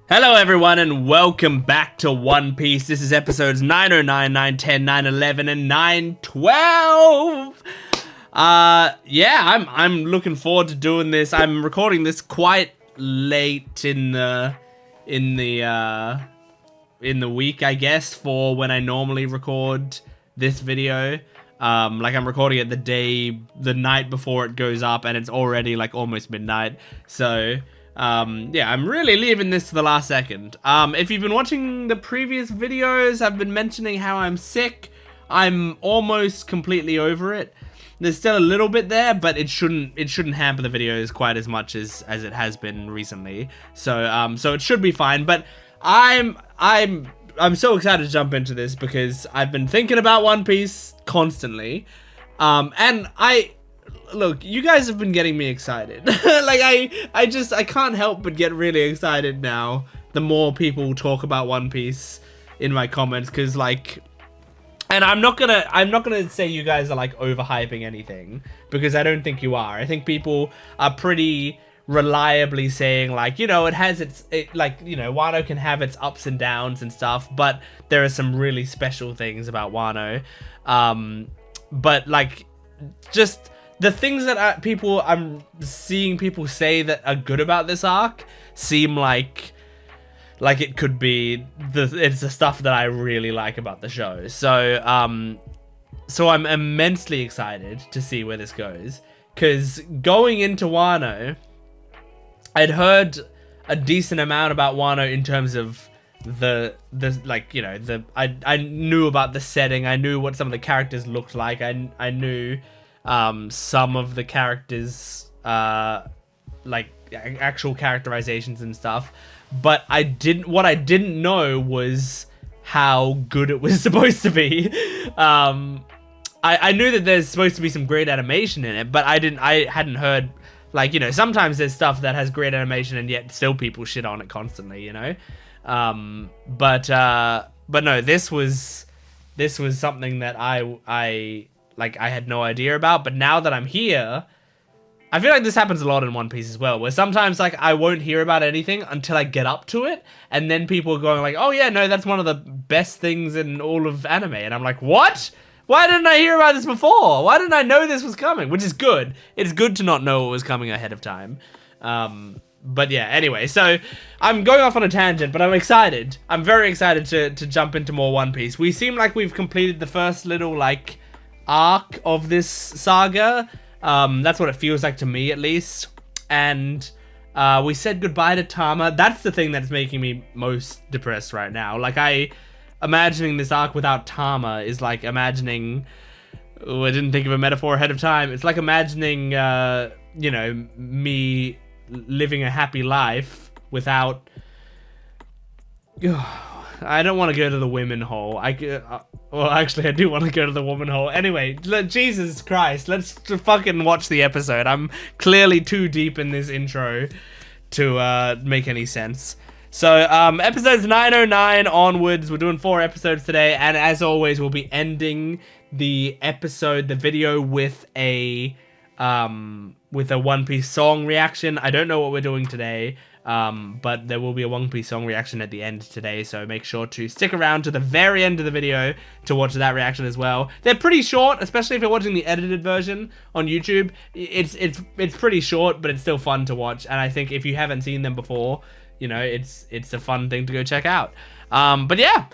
Hello everyone and welcome back to One Piece. This is episodes 909, 910, 911, and 912. Yeah, I'm looking forward to doing this. I'm recording this quite late in the week, I guess, for when I normally record this video. Like I'm recording it the night before it goes up, and it's already like almost midnight. So yeah, I'm really leaving this to the last second. If you've been watching the previous videos, I've been mentioning how I'm sick. I'm almost completely over it. There's still a little bit there, but it shouldn't hamper the videos quite as much as it has been recently. So so it should be fine. But I'm so excited to jump into this because I've been thinking about One Piece constantly. And look, you guys have been getting me excited. Like I can't help but get really excited now the more people talk about One Piece in my comments, because like, and I'm not gonna say you guys are like overhyping anything, because I don't think you are. I think people are pretty reliably saying like, you know, like, you know, Wano can have its ups and downs and stuff, but there are some really special things about Wano. But like, just the things that I'm seeing people say that are good about this arc seem like it could be it's the stuff that I really like about the show. So so I'm immensely excited to see where this goes, because going into Wano, I'd heard a decent amount about Wano in terms of the like, you know, I knew about the setting, I knew what some of the characters looked like, I knew some of the characters, like actual characterizations and stuff, but what I didn't know was how good it was supposed to be. I knew that there's supposed to be some great animation in it, but I hadn't heard, like, you know, sometimes there's stuff that has great animation and yet still people shit on it constantly, you know. But no, this was something that I had no idea about. But now that I'm here, I feel like this happens a lot in One Piece as well, where sometimes like I won't hear about anything until I get up to it, and then people are going like, oh yeah, no, that's one of the best things in all of anime, and I'm like, what? Why didn't I hear about this before? Why didn't I know this was coming? Which is good. It's good to not know what was coming ahead of time. But yeah, anyway, so I'm going off on a tangent, but I'm excited. I'm very excited to jump into more One Piece. We seem like we've completed the first little like arc of this saga. That's what it feels like to me, at least. And we said goodbye to Tama. That's the thing that's making me most depressed right now. Like, imagining this arc without Tama is like imagining... Oh, I didn't think of a metaphor ahead of time. It's like imagining, you know, me living a happy life without... I don't want to go to the women hole. Well, actually, I do want to go to the woman hole. Anyway, Jesus Christ, let's fucking watch the episode. I'm clearly too deep in this intro to make any sense. So, episodes 909 onwards, we're doing 4 episodes today, and as always, we'll be ending the video with a One Piece song reaction. I don't know what we're doing today, but there will be a One Piece song reaction at the end today, so make sure to stick around to the very end of the video to watch that reaction as well. They're pretty short, especially if you're watching the edited version on YouTube. It's pretty short, but it's still fun to watch, and I think if you haven't seen them before, you know, it's a fun thing to go check out. But yeah,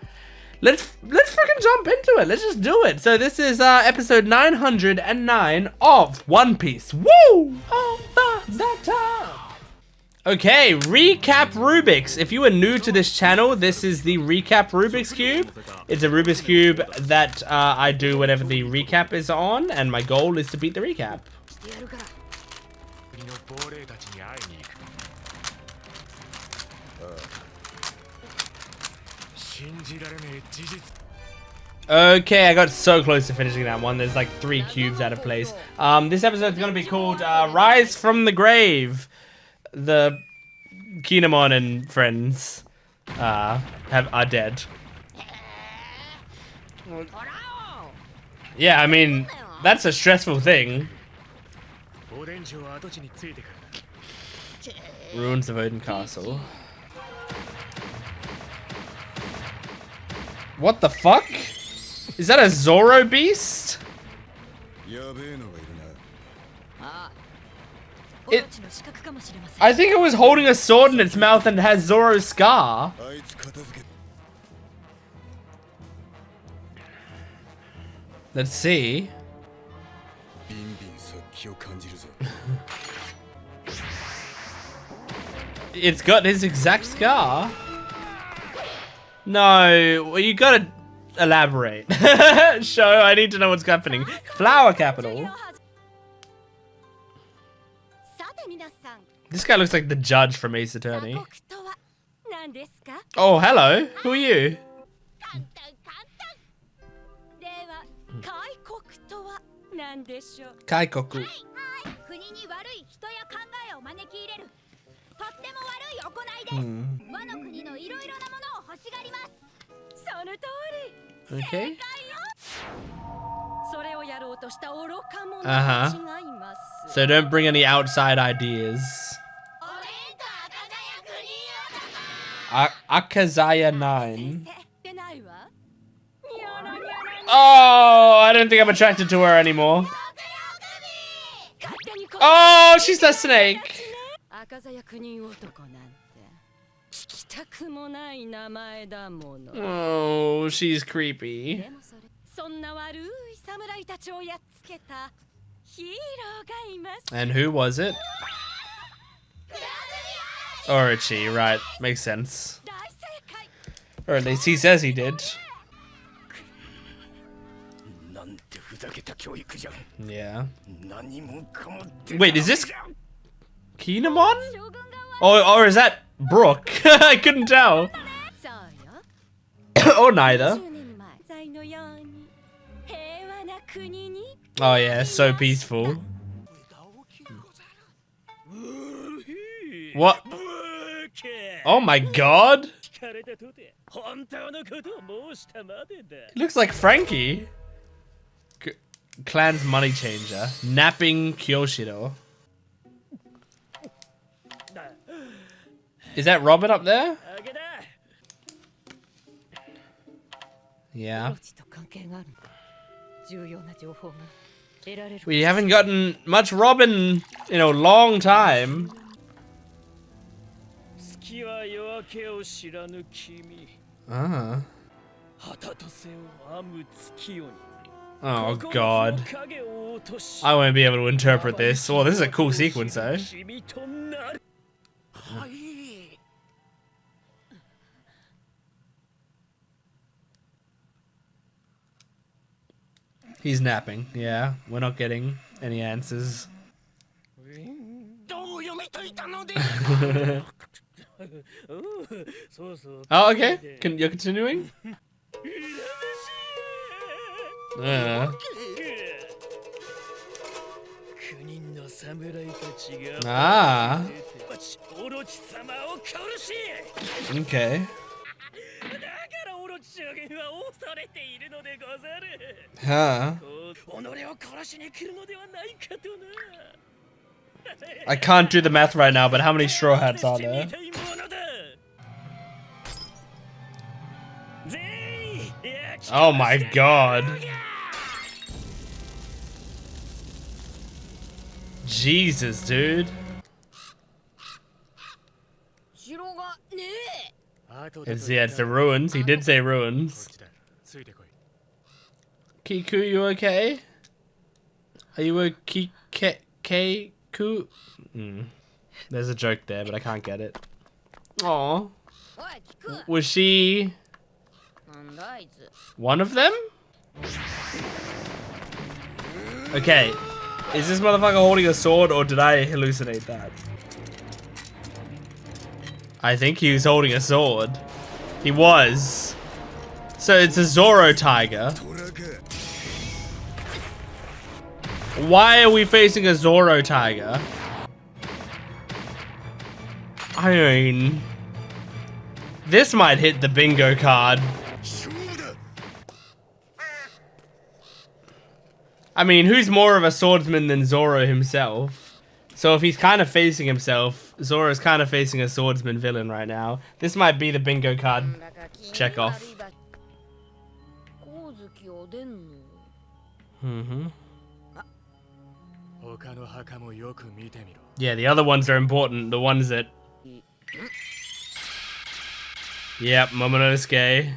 let's freaking jump into it. Let's just do it. So this is episode 909 of One Piece. Woo! Okay, recap Rubik's. If you are new to this channel, this is the recap Rubik's Cube. It's a Rubik's Cube that I do whenever the recap is on, and my goal is to beat the recap. Okay, I got so close to finishing that one. There's like 3 cubes out of place. This episode is going to be called Rise from the Grave. The Kinemon and friends are dead. Yeah, I mean, that's a stressful thing. Ruins of Odin Castle. What the fuck? Is that a Zoro beast? I think it was holding a sword in its mouth and has Zoro's scar. Let's see. It's got his exact scar. No, well, you gotta elaborate. Show, I need to know what's happening. Flower capital. This guy looks like the judge from Ace Attorney. Oh, hello. Who are you? Kaikoku. Okay. So don't bring any outside ideas. Akazaya 9. Oh, I don't think I'm attracted to her anymore. Oh, she's the snake. Oh, she's creepy. And who was it? Orochi, right. Makes sense. Or at least he says he did. Yeah. Wait, is this Kinemon? Or is that Brook? I couldn't tell. Or neither. Oh yeah, so peaceful. What? Oh my god! He looks like Frankie. Clan's money changer. Napping Kyoshiro. Is that Robin up there? Yeah. We haven't gotten much Robin in a long time. Oh god. I won't be able to interpret this. Oh, this is a cool sequence though. He's napping, yeah. We're not getting any answers. Oh, okay. You're continuing? Ah. Okay. Huh. I can't do the math right now, but how many straw hats are there? Oh my god. Jesus, dude. It's the ruins. He did say ruins. Kiku, you okay? Are you a Kiku? There's a joke there, but I can't get it. Aww. Was she one of them? Okay. Is this motherfucker holding a sword, or did I hallucinate that? I think he was holding a sword. He was. So it's a Zoro tiger. Why are we facing a Zoro tiger? I mean, this might hit the bingo card. I mean, who's more of a swordsman than Zoro himself? So if he's kind of facing himself, Zoro's kind of facing a swordsman villain right now. This might be the bingo card check off. Mm-hmm. Yeah, the other ones are important. The ones that... Yep, Momonosuke.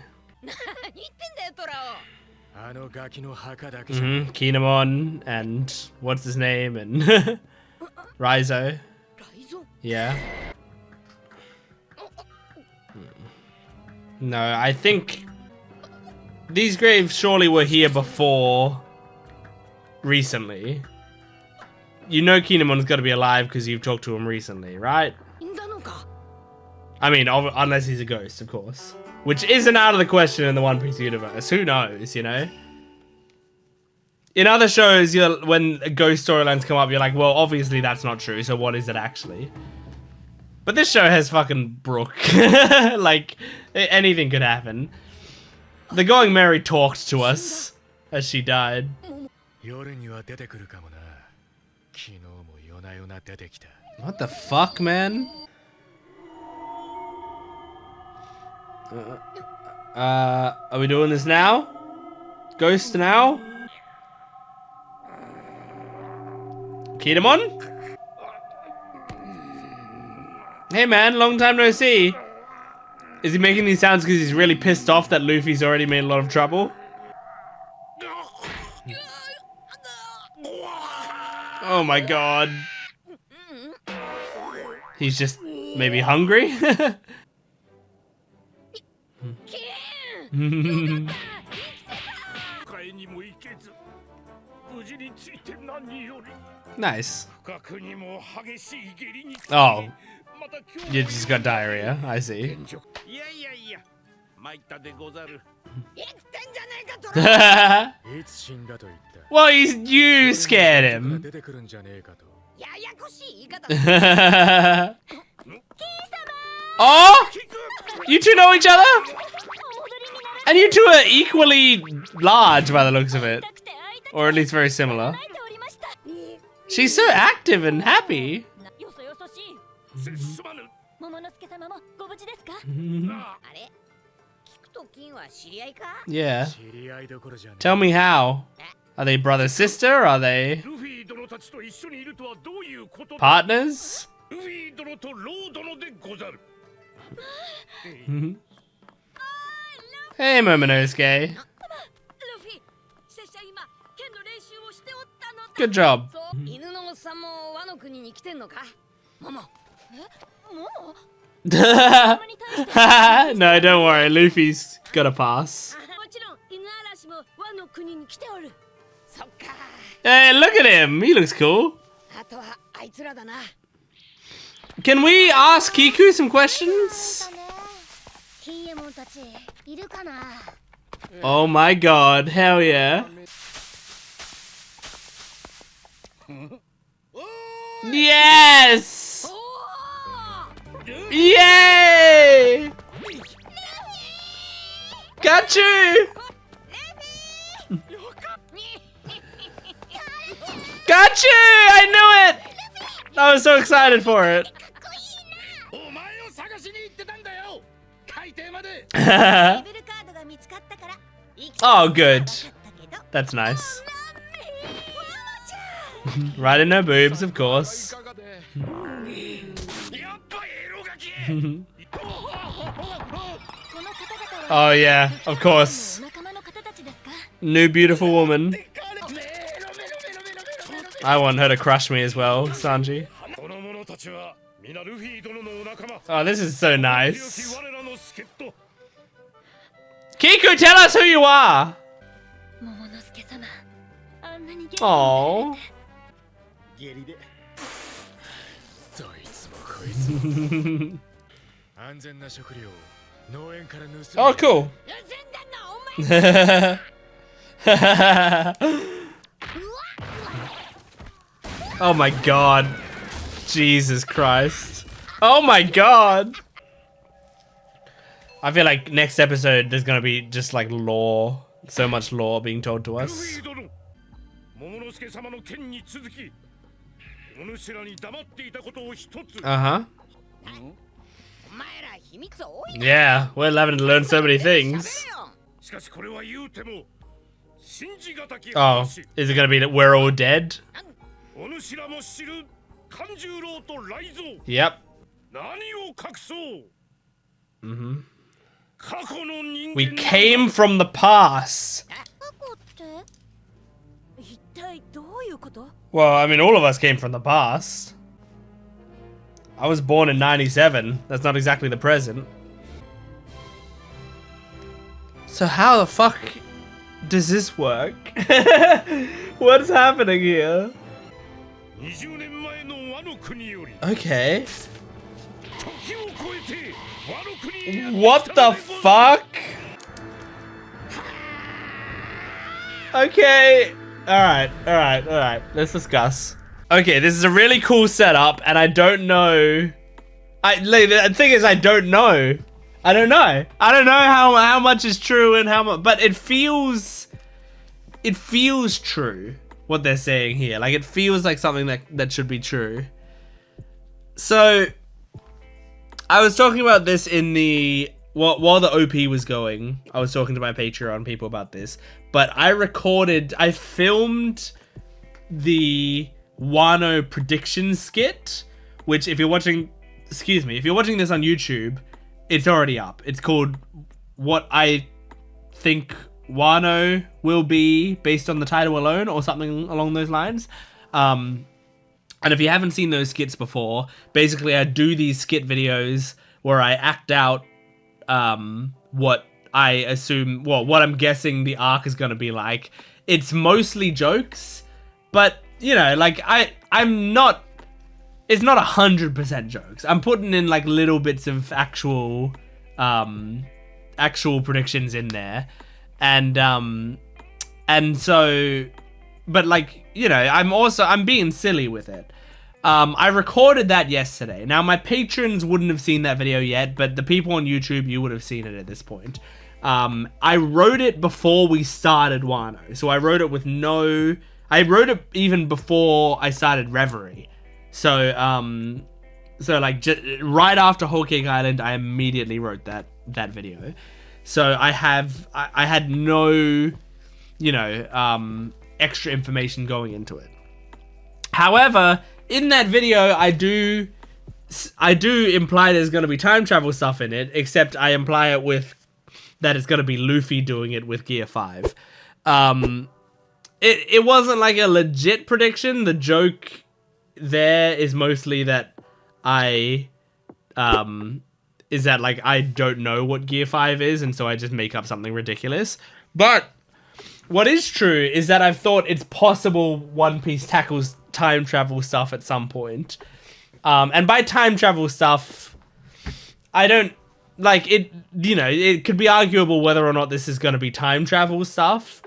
Kinemon and what's his name and Raizo. Yeah. No, I think these graves surely were here before recently. You know Kinemon's got to be alive because you've talked to him recently, right? I mean, unless he's a ghost, of course. Which isn't out of the question in the One Piece universe. Who knows, you know? In other shows, when ghost storylines come up, you're like, well, obviously that's not true, so what is it actually? But this show has fucking Brook. Like, anything could happen. The Going Merry talked to us as she died. What the fuck, man? Are we doing this now? Ghost now? Kinemon? Hey man, long time no see. Is he making these sounds because he's really pissed off that Luffy's already made a lot of trouble? Oh my god. He's just maybe hungry? Nice. Oh. You just got diarrhea, I see. Well, you scared him. Oh! You two know each other? And you two are equally large by the looks of it. Or at least very similar. She's so active and happy. Yeah. Tell me how. Are they brother sister? Are they partners? Hey, Momonosuke. Good job. No, don't worry. Luffy's got a pass. Hey, look at him. He looks cool. Can we ask Kiku some questions? Oh my god. Hell yeah. Yes! Yay! Got you! Got you! I knew it! I was so excited for it. Oh, good. That's nice. Right in her boobs, of course. Oh yeah, of course. New beautiful woman. I want her to crush me as well, Sanji. Oh, this is so nice. Kiku, tell us who you are! Aww. Oh, cool. Oh my god. Jesus Christ. Oh my god. I feel like next episode there's gonna be just like lore. So much lore being told to us. Uh-huh. Yeah, we're having to learn so many things. Oh, is it gonna be that we're all dead? Yep. We came from the past. Well, I mean, all of us came from the past. I was born in 97. That's not exactly the present. So how the fuck does this work? What's happening here? Okay. What the fuck? Okay. Alright. Let's discuss. Okay, this is a really cool setup, and I don't know. The thing is, I don't know. I don't know how much is true and how much, but it feels true what they're saying here. Like, it feels like something that should be true. So, I was talking about this in the while the OP was going. I was talking to my Patreon people about this, but I filmed the Wano prediction skit, which if you're watching this on YouTube, it's already up. It's called What I Think Wano Will Be Based on the Title Alone, or something along those lines. And if you haven't seen those skits before, basically I do these skit videos where I act out what I assume, what I'm guessing the arc is going to be like. It's mostly jokes, but, you know, like, it's not 100% jokes. I'm putting in, like, little bits of actual predictions in there. And so, but, like, you know, I'm being silly with it. I recorded that yesterday. Now, my patrons wouldn't have seen that video yet, but the people on YouTube, you would have seen it at this point. I wrote it before we started Wano. So I wrote it even before I started Reverie. So like, just right after Whole Cake Island, I immediately wrote that video. So I had no, you know, extra information going into it. However, in that video, I do imply there's going to be time travel stuff in it, except I imply it with that it's going to be Luffy doing it with Gear 5. It wasn't like a legit prediction. The joke there is mostly that I don't know what Gear 5 is, and so I just make up something ridiculous. But what is true is that I've thought it's possible One Piece tackles time travel stuff at some point. And by time travel stuff, I don't, like, it, you know, it could be arguable whether or not this is going to be time travel stuff,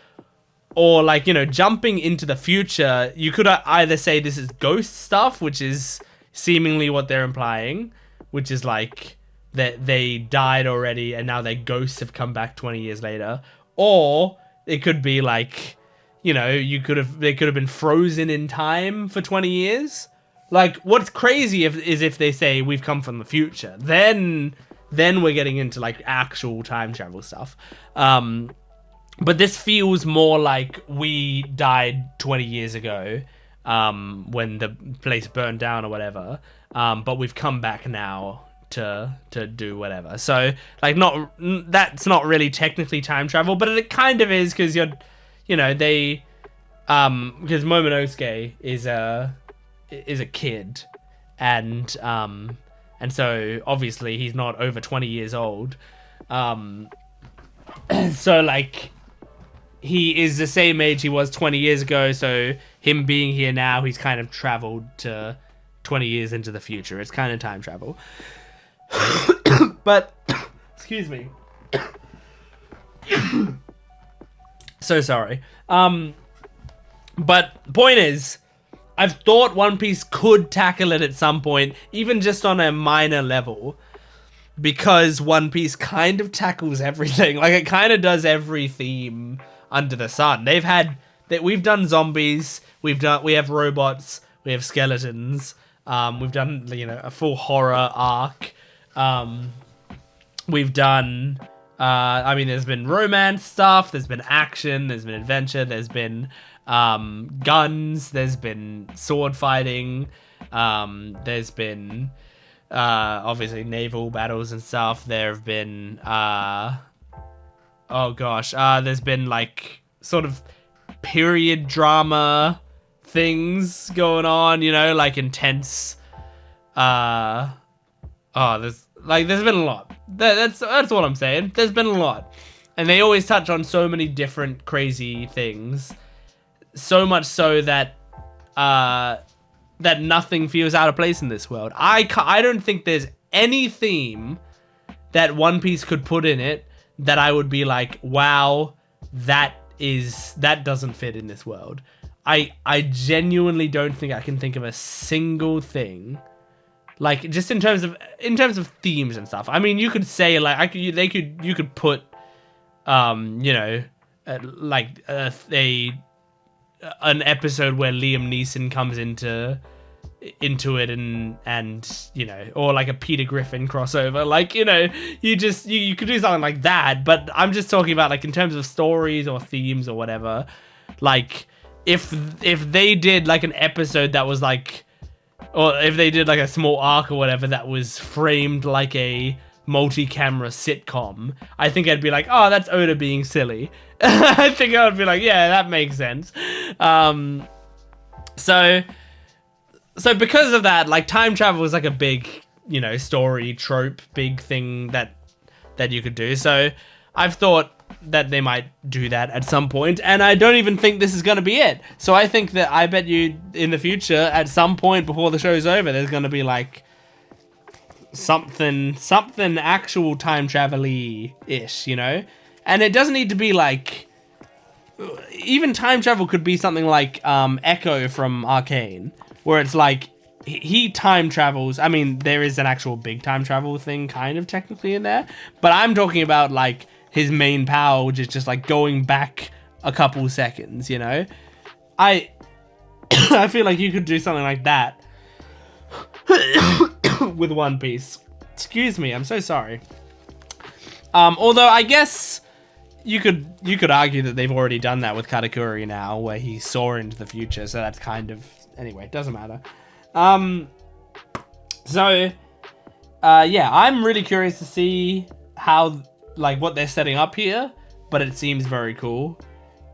or, like, you know, jumping into the future. You could either say this is ghost stuff, which is seemingly what they're implying, which is like that they died already and now their ghosts have come back 20 years later, or it could be like, you know, they could have been frozen in time for 20 years. Like, what's crazy is if they say we've come from the future, then we're getting into, like, actual time travel stuff. But this feels more like we died 20 years ago, when the place burned down or whatever. But we've come back now to do whatever. So, like, that's not really technically time travel, but it kind of is, because because Momonosuke is a kid, and so obviously he's not over 20 years old. So, like, he is the same age he was 20 years ago, so him being here now, he's kind of traveled to 20 years into the future. It's kind of time travel. But, excuse me. So sorry. But point is, I've thought One Piece could tackle it at some point, even just on a minor level, because One Piece kind of tackles everything. Like, it kind of does every theme under the sun. We've done zombies, we have robots, we have skeletons, we've done, you know, a full horror arc, we've done I mean, there's been romance stuff, there's been action, there's been adventure, there's been guns, there's been sword fighting, there's been obviously naval battles and stuff. There have been there's been like sort of period drama things going on, you know, like intense there's been a lot. That's what I'm saying. There's been a lot. And they always touch on so many different crazy things. So much so that that nothing feels out of place in this world. I don't think there's any theme that One Piece could put in it that I would be like, wow, that doesn't fit in this world. I genuinely don't think I can think of a single thing, like just in terms of themes and stuff. I mean, you could say like you could put an episode where Liam Neeson comes into it and you know, or like a Peter Griffin crossover, like, you know, you could do something like that. But I'm just talking about like in terms of stories or themes or whatever. Like if they did like an episode that was like, or if they did like a small arc or whatever that was framed like a multi-camera sitcom, I think I'd be like, oh, that's Oda being silly. I think I would be like, yeah, that makes sense. So because of that, like time travel is like a big, you know, story trope, big thing that you could do. So I've thought that they might do that at some point, and I don't even think this is going to be it. So I think that I bet you in the future, at some point before the show's over, there's going to be like something actual time travel-y ish, you know? And it doesn't need to be like, even time travel could be something like Echo from Arcane, where it's like he time travels. I mean, there is an actual big time travel thing kind of technically in there, but I'm talking about like his main power, which is just like going back a couple seconds, you know? I feel like you could do something like that with One Piece. Excuse me, I'm so sorry. Although I guess you could argue that they've already done that with Katakuri now, where he saw into the future, so that's kind of, anyway, it doesn't matter. Yeah, I'm really curious to see how, like, what they're setting up here, but it seems very cool.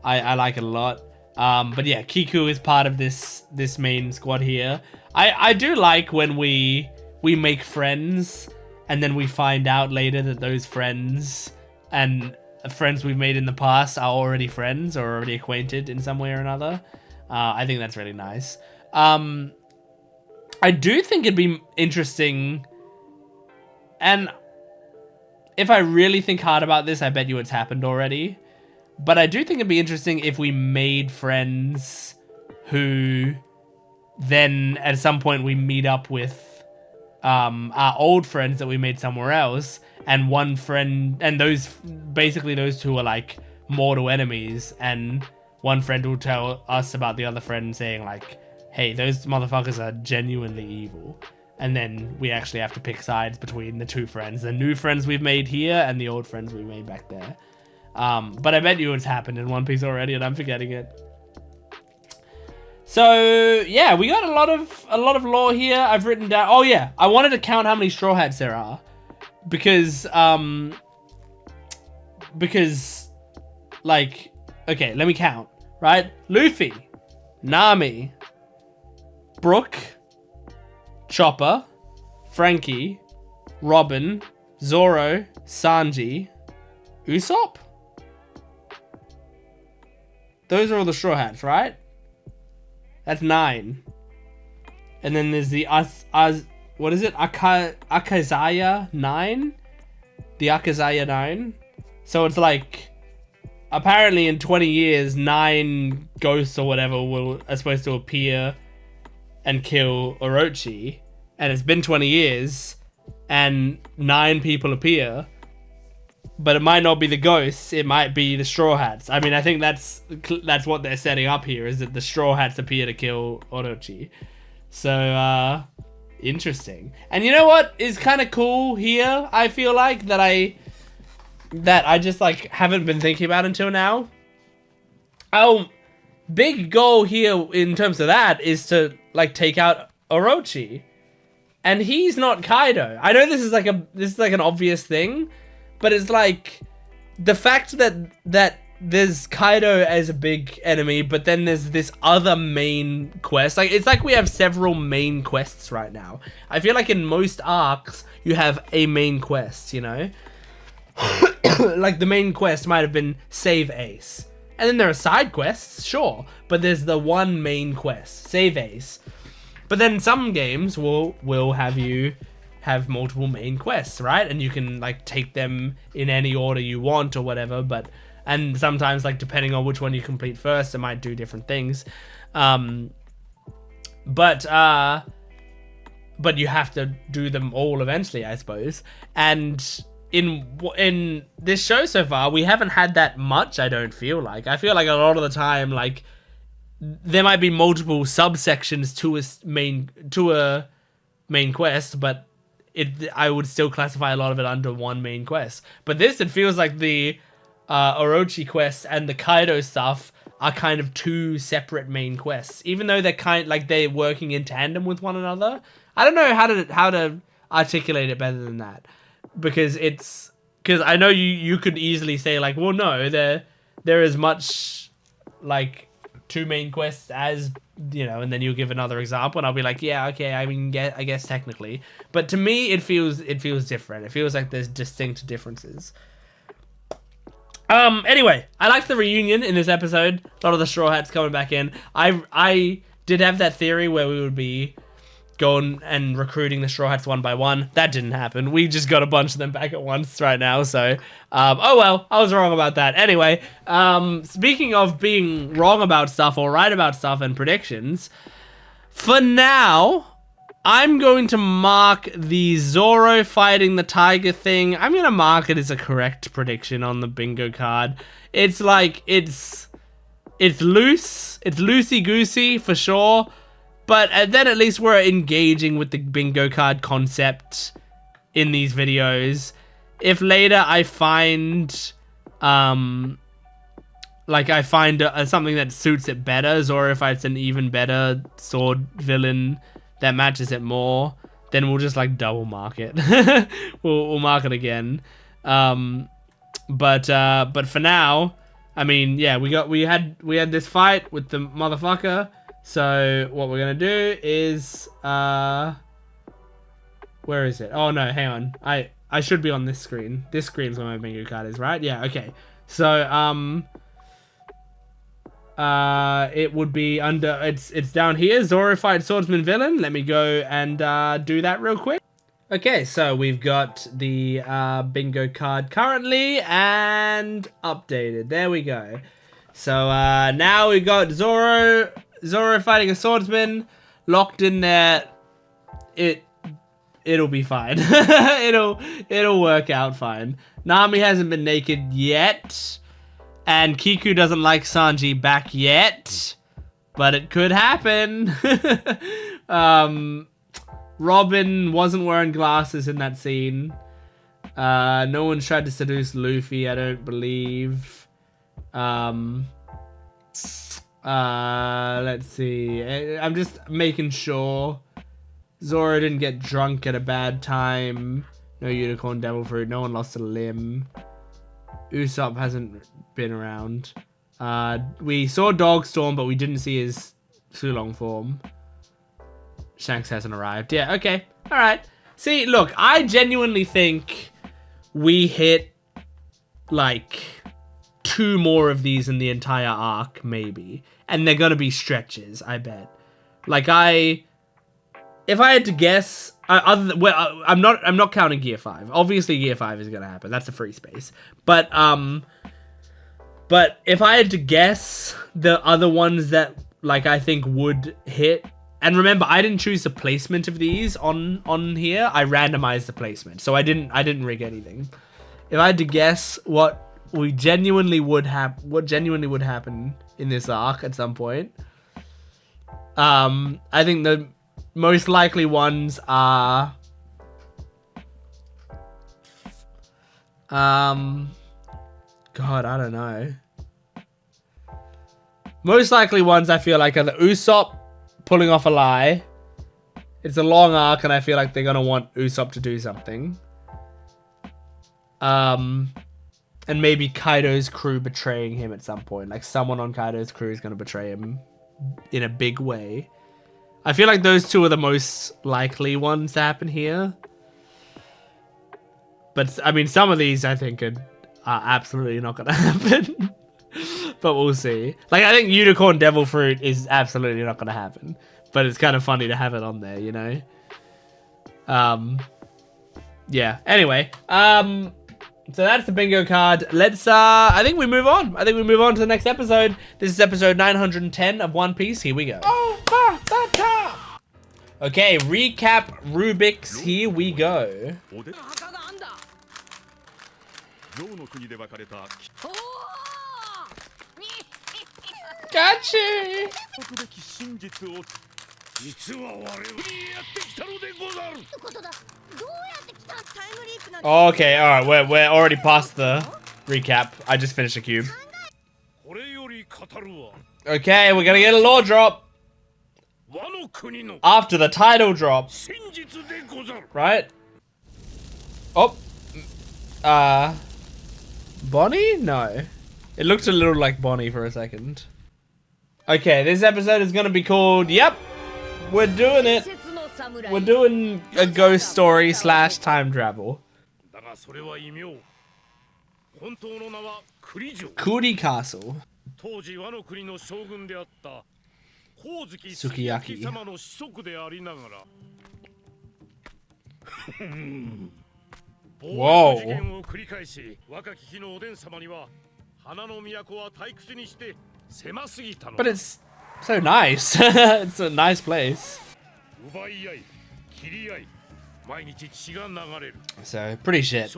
I like it a lot. But yeah, Kiku is part of this main squad here. I do like when we make friends and then we find out later that those friends and friends we've made in the past are already friends or already acquainted in some way or another. I think that's really nice. I do think it'd be interesting, and if I really think hard about this, I bet you it's happened already. But I do think it'd be interesting if we made friends who then at some point we meet up with our old friends that we made somewhere else, and one friend, and those two are like mortal enemies, and one friend will tell us about the other friend saying like, hey, those motherfuckers are genuinely evil. And then we actually have to pick sides between the two friends, the new friends we've made here and the old friends we made back there. But I bet you it's happened in One Piece already and I'm forgetting it. So yeah, we got a lot of lore here. I've written down. Oh yeah, I wanted to count how many Straw Hats there are, because like, okay, let me count. Right, Luffy, Nami, Brook, Chopper, Frankie, Robin, Zoro, Sanji, Usopp. Those are all the Straw Hats, right? That's 9. And then there's the what is it? Akazaya 9? The Akazaya 9? So it's like, apparently in 20 years, 9 ghosts or whatever are supposed to appear and kill Orochi. And it's been 20 years, and 9 people appear. But it might not be the ghosts, it might be the Straw Hats. I mean, I think that's what they're setting up here, is that the Straw Hats appear to kill Orochi. So, interesting. And you know what is kind of cool here, I feel like, that I that I just like haven't been thinking about until now. Our big goal here in terms of that is to like take out Orochi, and he's not Kaido. I know this is like an obvious thing, but it's like the fact that there's Kaido as a big enemy, but then there's this other main quest. Like, it's like we have several main quests right now. I feel like in most arcs, you have a main quest, you know? Like, the main quest might have been save Ace. And then there are side quests, sure. But there's the one main quest, save Ace. But then some games will have you have multiple main quests, right? And you can, like, take them in any order you want or whatever, but... And sometimes, like, depending on which one you complete first, it might do different things. But you have to do them all eventually, I suppose. And in this show so far, we haven't had that much, I don't feel like. I feel like a lot of the time, like, there might be multiple subsections to a main quest, but I would still classify a lot of it under one main quest. But this, it feels like the... Orochi quest and the Kaido stuff are kind of two separate main quests, even though they're working in tandem with one another. I don't know how to articulate it better than that, because I know you could easily say like, well, no, there is much like two main quests as, you know, and then you'll give another example and I'll be like, yeah, okay, I mean, I guess technically, but to me it feels different. It feels like there's distinct differences. Anyway, I liked the reunion in this episode. A lot of the Straw Hats coming back in. I did have that theory where we would be going and recruiting the Straw Hats one by one. That didn't happen. We just got a bunch of them back at once right now, so... oh well, I was wrong about that. Anyway, speaking of being wrong about stuff or right about stuff and predictions, for now... I'm going to mark the Zoro fighting the tiger thing. I'm going to mark it as a correct prediction on the bingo card. It's like, it's loose. It's loosey-goosey for sure. But then at least we're engaging with the bingo card concept in these videos. If later I find, something that suits it better, or if it's an even better sword villain that matches it more, then we'll just like double mark it. we'll mark it again. But for now, I mean, yeah, we had this fight with the motherfucker. So what we're gonna do is where is it? Oh no, hang on. I should be on this screen. This screen's where my bingo card is, right? Yeah, okay. So it would be under, it's down here, Zoro fight swordsman villain. Let me go and do that real quick. Okay, so we've got the bingo card currently and updated. There we go. So now we got Zoro fighting a swordsman locked in there. It'll be fine. it'll work out fine. Nami hasn't been naked yet. And Kiku doesn't like Sanji back yet, but it could happen. Robin wasn't wearing glasses in that scene. No one's tried to seduce Luffy, I don't believe. Let's see. I'm just making sure. Zoro didn't get drunk at a bad time. No unicorn devil fruit. No one lost a limb. Usopp hasn't been around. We saw Dogstorm, but we didn't see his Sulong form. Shanks hasn't arrived. Yeah, okay. Alright. See, look, I genuinely think we hit, like, 2 more of these in the entire arc, maybe. And they're gonna be stretches, I bet. Like, if I had to guess, I'm not counting Gear 5. Obviously, Gear 5 is gonna happen. That's a free space. But if I had to guess the other ones that, like, I think would hit, and remember, I didn't choose the placement of these on here. I randomized the placement, so I didn't rig anything. If I had to guess what genuinely would happen in this arc at some point, I think the most likely ones are God, I don't know. Most likely ones I feel like are the Usopp pulling off a lie. It's a long arc and I feel like they're going to want Usopp to do something. And maybe Kaido's crew betraying him at some point. Like someone on Kaido's crew is going to betray him in a big way. I feel like those two are the most likely ones to happen here. But, I mean, some of these I think are absolutely not going to happen. But we'll see. Like, I think Unicorn Devil Fruit is absolutely not going to happen. But it's kind of funny to have it on there, you know? Yeah. Anyway. So that's the bingo card. Let's, I think we move on. I think we move on to the next episode. This is episode 910 of One Piece. Here we go. Over the top! Okay, recap Rubik's. Here we go. Gotcha! Okay, alright, we're already past the recap. I just finished a cube. Okay, we're gonna get a lore drop. After the title drop. Right? Oh. Bonnie? No. It looked a little like Bonnie for a second. Okay, this episode is gonna be called, yep, we're doing it. We're doing a ghost story / time travel. Kuri Castle. Sukiyaki. Whoa. But it's so nice. It's a nice place. So, pretty shit.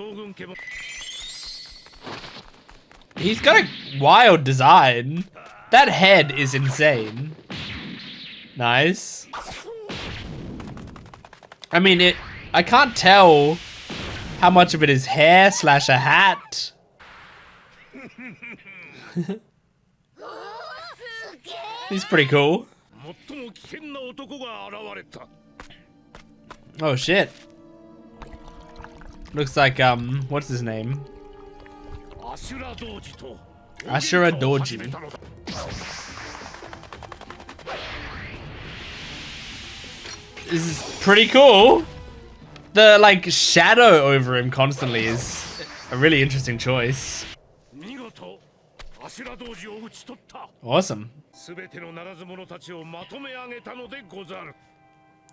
He's got a wild design. That head is insane. Nice. I mean, I can't tell how much of it is hair / a hat. He's pretty cool. Oh shit. Looks like what's his name? Ashura Doji. This is pretty cool. The like shadow over him constantly is a really interesting choice. Awesome.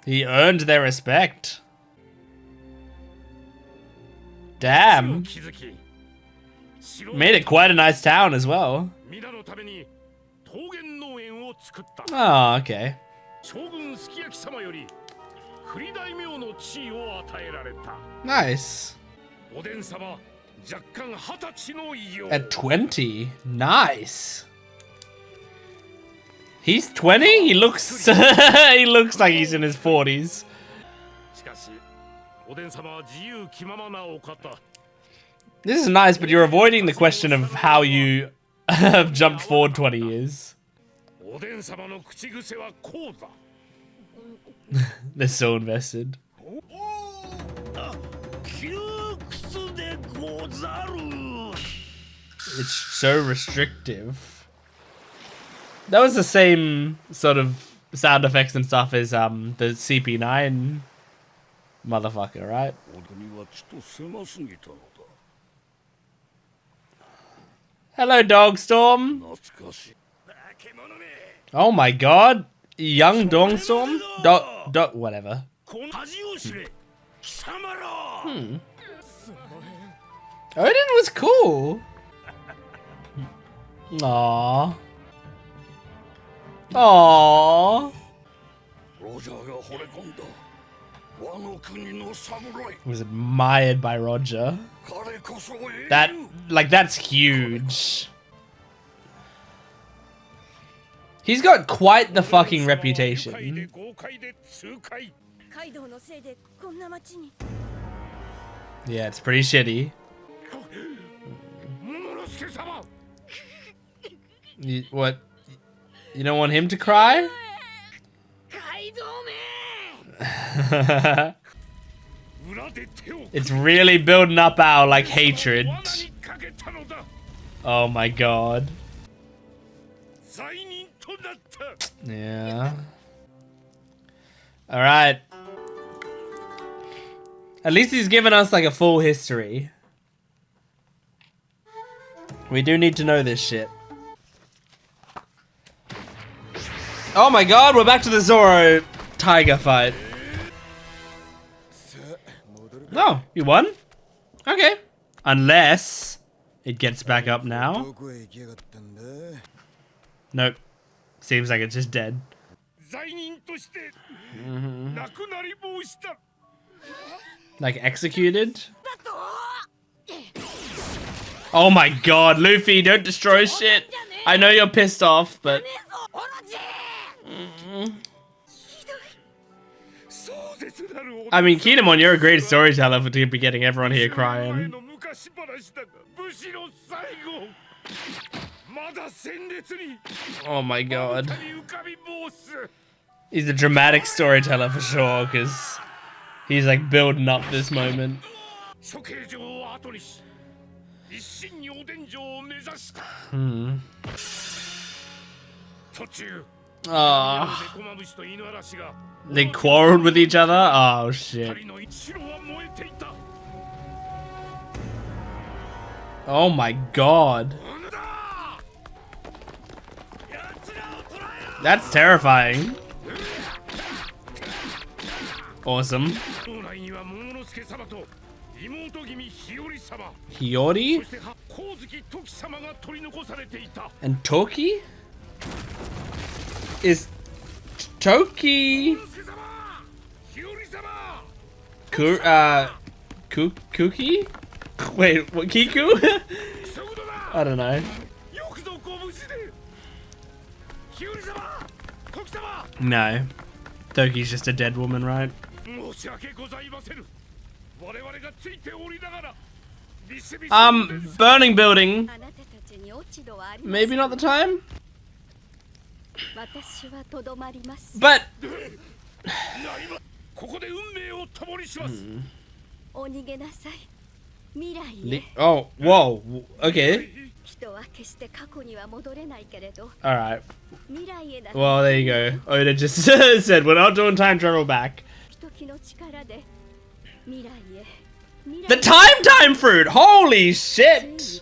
He earned their respect. Damn. Made it quite a nice town as well. Oh, okay. Nice. At 20. Nice. He's 20? He looks he looks like he's in his 40s. This is nice, but you're avoiding the question of how you have jumped forward 20 years. They're so invested. It's so restrictive. That was the same sort of sound effects and stuff as the CP9 motherfucker, right? Hello, Dogstorm. Oh my god. Young Dogstorm? Whatever. Odin was cool. Aww. Aww. Was admired by Roger. That's huge. He's got quite the fucking reputation. Yeah, it's pretty shitty. What? You don't want him to cry? It's really building up our like hatred. Oh my god. Yeah. Alright. At least he's given us like a full history. We do need to know this shit. Oh my god, we're back to the Zoro tiger fight. Oh, you won? Okay. Unless it gets back up now. Nope. Seems like it's just dead. Like executed? Oh my god, Luffy, don't destroy shit. I know you're pissed off, but... I mean, Kinemon, you're a great storyteller for to be getting everyone here crying. Oh my god. He's a dramatic storyteller for sure, because he's like building up this moment. Oh. They quarreled with each other? Oh shit. Oh my god. That's terrifying. Awesome. Hiyori? And Toki? Is Toki Kuki? Wait, what, Kiku? I don't know. No. Toki's just a dead woman, right? Burning building. Maybe not the time? But... Oh, whoa, okay. Alright. Well, there you go. Oda just said, we're not doing time travel back. The time fruit! Holy shit!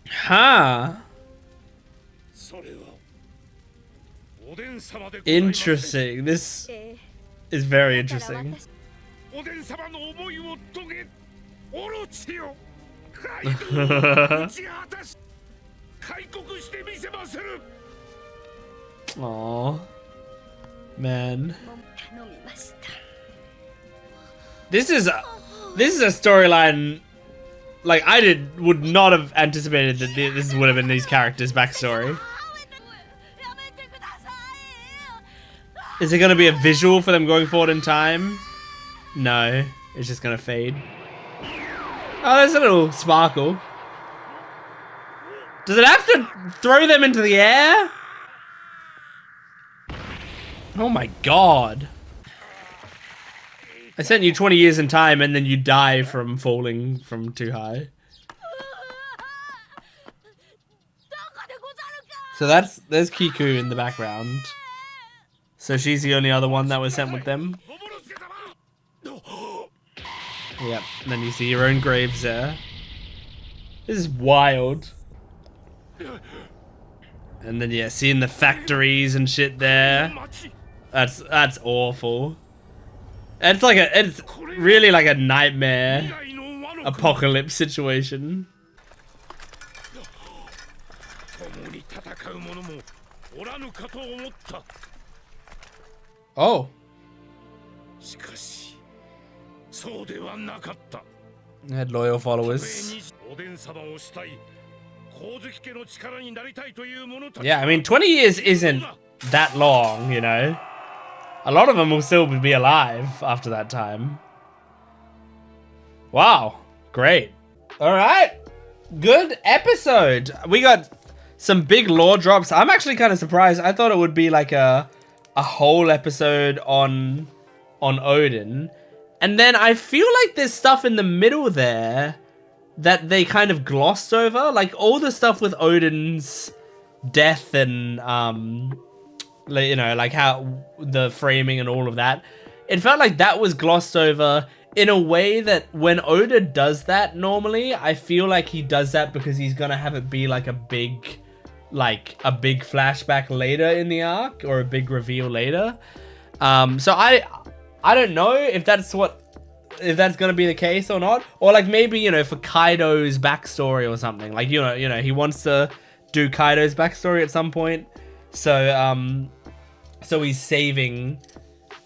Huh. Interesting. This is very interesting. Aww. Man. This is a storyline like I would not have anticipated that this would have been these characters' backstory. Is it gonna be a visual for them going forward in time? No, it's just gonna fade. Oh, there's a little sparkle. Does it have to throw them into the air? Oh my god. I sent you 20 years in time and then you die from falling from too high. So there's Kiku in the background. So she's the only other one that was sent with them. Yep, and then you see your own graves there. This is wild. And then yeah, seeing the factories and shit there. That's awful. It's really like a nightmare apocalypse situation. Oh. They had loyal followers. Yeah, I mean 20 years isn't that long, you know. A lot of them will still be alive after that time. Wow, great. All right, good episode. We got some big lore drops. I'm actually kind of surprised. I thought it would be like a whole episode on Odin, and then I feel like there's stuff in the middle there that they kind of glossed over, like all the stuff with Odin's death and you know, like how the framing and all of that. It felt like that was glossed over in a way that when Oda does that normally, I feel like he does that because he's gonna have it be like a big flashback later in the arc or a big reveal later. So I don't know if that's gonna be the case or not, or like maybe, you know, for Kaido's backstory or something, like you know he wants to do Kaido's backstory at some point, so he's saving,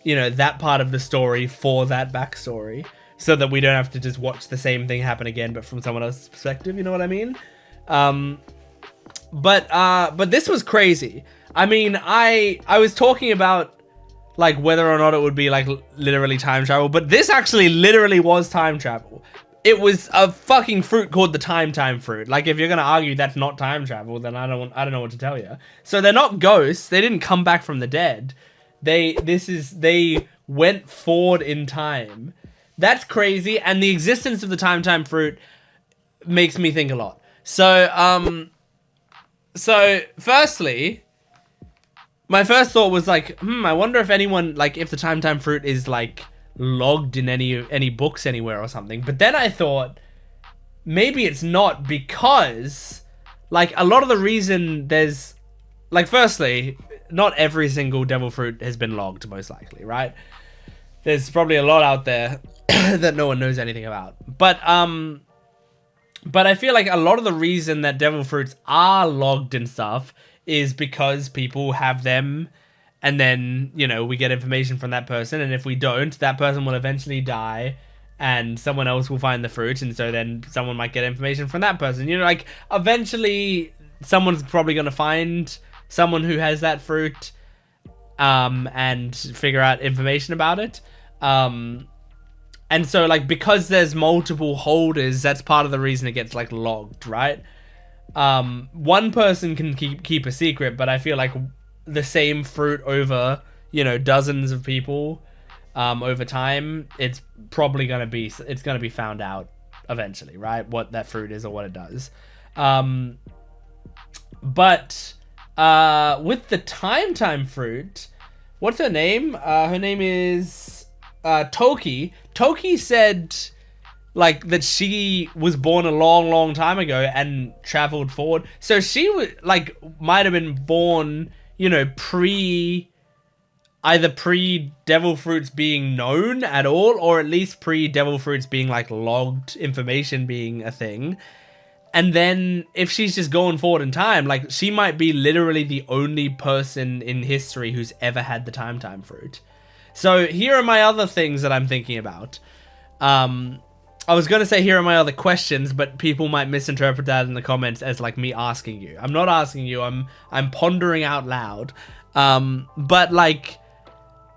you know, that part of the story for that backstory, so that we don't have to just watch the same thing happen again, but from someone else's perspective. You know what I mean? But this was crazy. I mean, I was talking about like whether or not it would be like literally time travel, but this actually literally was time travel. It was a fucking fruit called the time fruit. Like, if you're gonna argue that's not time travel, then I don't know what to tell you. So they're not ghosts. They didn't come back from the dead. They went forward in time. That's crazy, and the existence of the time fruit makes me think a lot. So firstly, my first thought was like, I wonder if anyone, like, if the time fruit is like logged in any books anywhere or something. But then I thought maybe it's not, because like a lot of the reason there's like, firstly, not every single devil fruit has been logged, most likely, right? There's probably a lot out there that no one knows anything about. But I feel like a lot of the reason that devil fruits are logged and stuff is because people have them, and then, you know, we get information from that person, and if we don't, that person will eventually die, and someone else will find the fruit, and so then someone might get information from that person. You know, like, eventually someone's probably going to find someone who has that fruit, and figure out information about it. And so, like, because there's multiple holders, that's part of the reason it gets, like, logged, right? One person can keep a secret, but I feel like the same fruit over, you know, dozens of people, over time, it's probably gonna be found out eventually, right? What that fruit is or what it does. But with the time fruit, what's her name? Her name is Toki. Toki said like that she was born a long time ago and traveled forward. So she was like, might have been born, you know, either pre devil fruits being known at all, or at least pre devil fruits being like logged information being a thing. And then if she's just going forward in time, like, she might be literally the only person in history who's ever had the time fruit. So here are my other things that I'm thinking about. I was going to say here are my other questions, but people might misinterpret that in the comments as like me asking you. I'm not asking you, I'm pondering out loud. But like,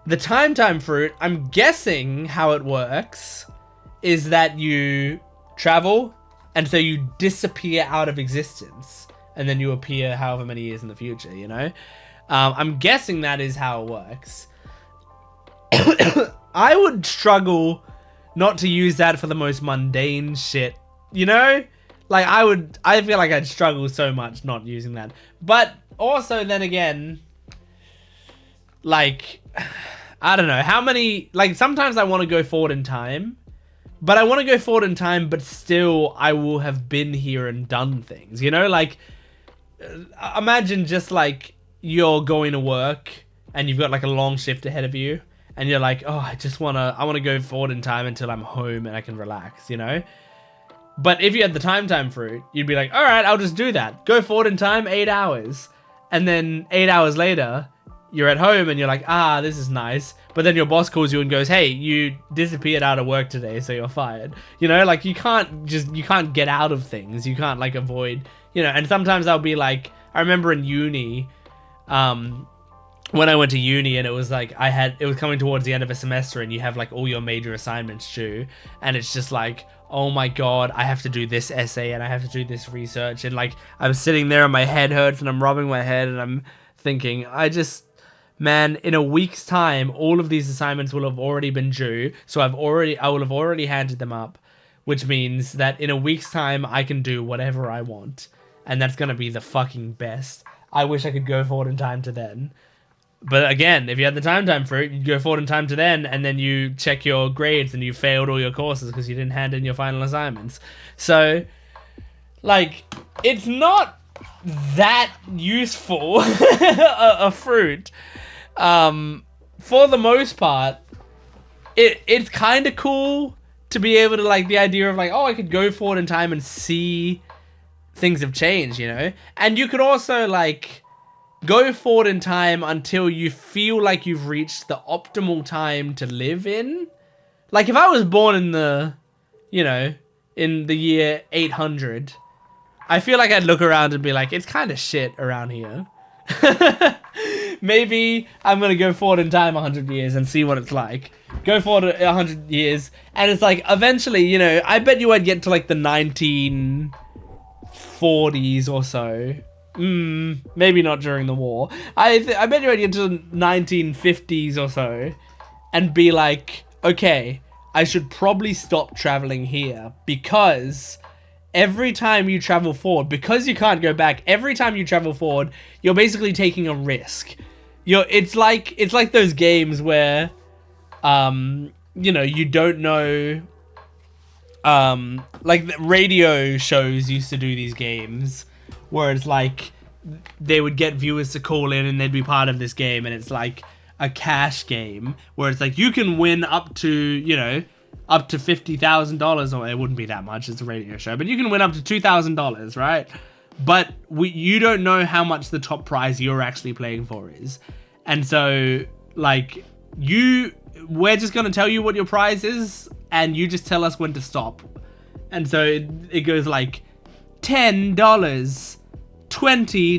the time fruit, I'm guessing how it works is that you travel, and so you disappear out of existence, and then you appear however many years in the future, you know? I'm guessing that is how it works. I would struggle not to use that for the most mundane shit, you know? Like, I feel like I'd struggle so much not using that. But also, then again, like, I don't know, how many, like, sometimes I want to go forward in time, but I want to go forward in time, but still I will have been here and done things, you know? Like, imagine just like you're going to work and you've got like a long shift ahead of you, and you're like, oh, I want to go forward in time until I'm home and I can relax, you know? But if you had the time fruit, you'd be like, all right, I'll just do that. Go forward in time 8 hours. And then 8 hours later, you're at home and you're like, this is nice. But then your boss calls you and goes, hey, you disappeared out of work today, so you're fired. You know, like, you can't get out of things. You can't like avoid, you know. And sometimes I'll be like, I remember in uni, when I went to uni, and it was like it was coming towards the end of a semester, and you have like all your major assignments due, and it's just like, oh my god, I have to do this essay and I have to do this research, and like I'm sitting there and my head hurts and I'm rubbing my head and I'm thinking, man, in a week's time, all of these assignments will have already been due, so I will have already handed them up, which means that in a week's time I can do whatever I want, and that's gonna be the fucking best. I wish I could go forward in time to then. But again, if you had the time for it, you'd go forward in time to then, and then you check your grades and you failed all your courses because you didn't hand in your final assignments. So, like, it's not that useful a fruit. For the most part, it's kind of cool to be able to, like, the idea of, like, oh, I could go forward in time and see things have changed, you know? And you could also, like, go forward in time until you feel like you've reached the optimal time to live in. Like, if I was born in the, you know, in the year 800, I feel like I'd look around and be like, it's kind of shit around here. Maybe I'm going to go forward in time 100 years and see what it's like. Go forward 100 years, and it's like, eventually, you know, I bet you I'd get to, like, the 1940s or so. Maybe not during the war. I bet you I'd get to the 1950s or so and be like, okay, I should probably stop traveling here, because every time you travel forward, because you can't go back, every time you travel forward, you're basically taking a risk. It's like those games where, you know, you don't know, like the radio shows used to do these games where it's like they would get viewers to call in and they'd be part of this game, and it's like a cash game where it's like you can win up to, you know, up to $50,000, or it wouldn't be that much, it's a radio show, but you can win up to $2,000, right? But you don't know how much the top prize you're actually playing for is. And so, like, we're just going to tell you what your prize is, and you just tell us when to stop. And so it goes like $10, $20,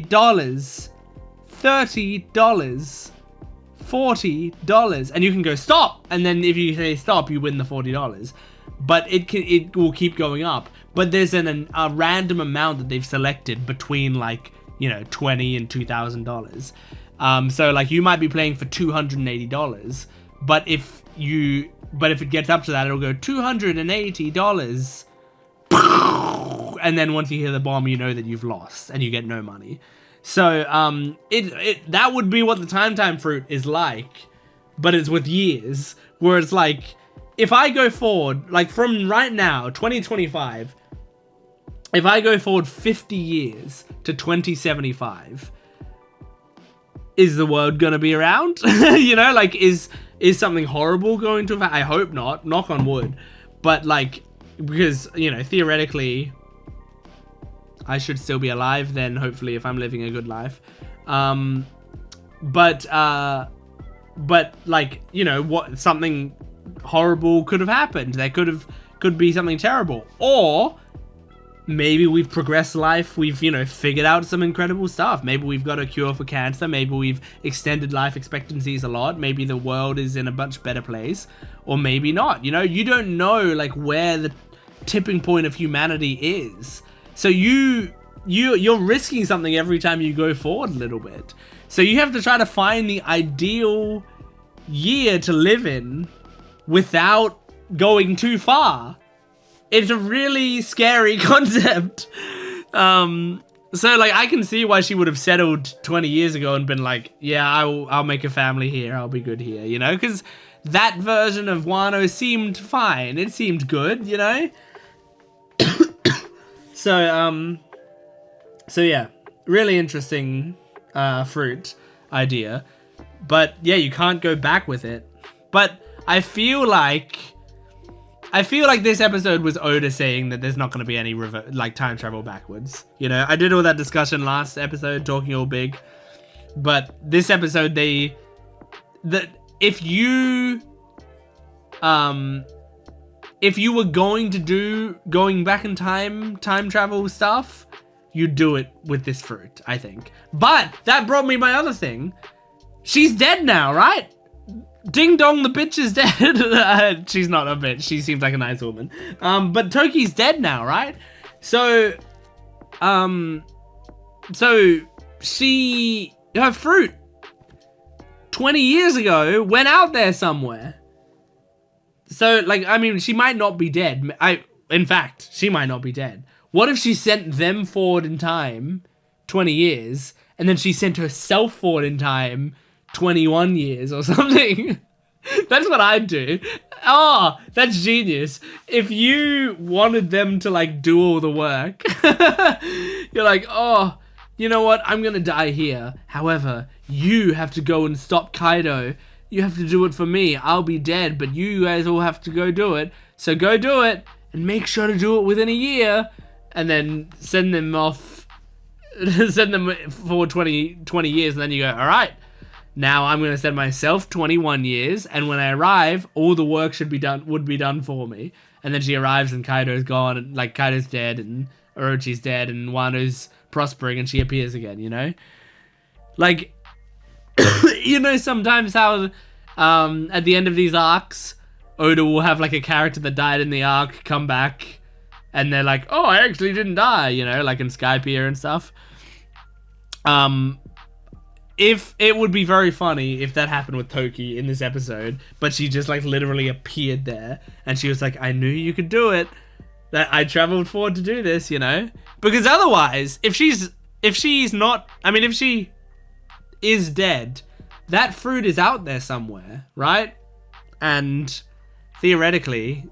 $30, $40, and you can go stop, and then if you say stop, you win the $40. But it will keep going up. But there's a random amount that they've selected between, like, you know, $20 and $2,000. So like you might be playing for $280, but if it gets up to that, it'll go $280. And then once you hear the bomb, you know that you've lost and you get no money. So that would be what the time fruit is like, but it's with years, where it's like, if I go forward, like from right now, 2025, if I go forward 50 years to 2075, is the world gonna be around? You know, like, is something horrible going to happen? I hope not, knock on wood. But like, because, you know, theoretically, I should still be alive then, hopefully, if I'm living a good life. But like, you know, what, something horrible could have happened. There could be something terrible. Or maybe we've progressed life, we've, you know, figured out some incredible stuff. Maybe we've got a cure for cancer, maybe we've extended life expectancies a lot, maybe the world is in a much better place, or maybe not. You know, you don't know, like, where the tipping point of humanity is. So you're risking something every time you go forward a little bit. So you have to try to find the ideal year to live in without going too far. It's a really scary concept. So like, I can see why she would have settled 20 years ago and been like, yeah, I'll make a family here, I'll be good here, you know, because that version of Wano seemed fine. It seemed good, you know. So yeah, really interesting fruit idea. But yeah, you can't go back with it. But I feel like this episode was Oda saying that there's not going to be any time travel backwards. You know, I did all that discussion last episode, talking all big. But this episode, if you were going to do going back in time travel stuff, you'd do it with this fruit, I think. But that brought me my other thing. She's dead now, right? Ding dong, the bitch is dead. She's not a bitch. She seems like a nice woman. But Toki's dead now, right? So, her fruit 20 years ago went out there somewhere. So, like, I mean, she might not be dead. In fact, she might not be dead. What if she sent them forward in time 20 years, and then she sent herself forward in time 21 years or something? That's what I'd do. Oh, that's genius. If you wanted them to, like, do all the work, you're like, oh, you know what? I'm gonna die here. However, you have to go and stop Kaido. You have to do it for me. I'll be dead, but you guys all have to go do it. So go do it, and make sure to do it within a year, and then send them off, send them for 20 years, and then you go, all right, now I'm going to send myself 21 years, and when I arrive, all the work would be done for me. And then she arrives, and Kaido's gone, and, like, Kaido's dead, and Orochi's dead, and Wano's prospering, and she appears again, you know? Like, you know sometimes how, at the end of these arcs, Oda will have, like, a character that died in the arc come back, and they're like, oh, I actually didn't die, you know, like in Skypiea and stuff. If it would be very funny if that happened with Toki in this episode, but she just, like, literally appeared there, and she was like, I knew you could do it, that I traveled forward to do this, you know? Because otherwise, if she's not, I mean, if she is dead, that fruit is out there somewhere, right? And theoretically,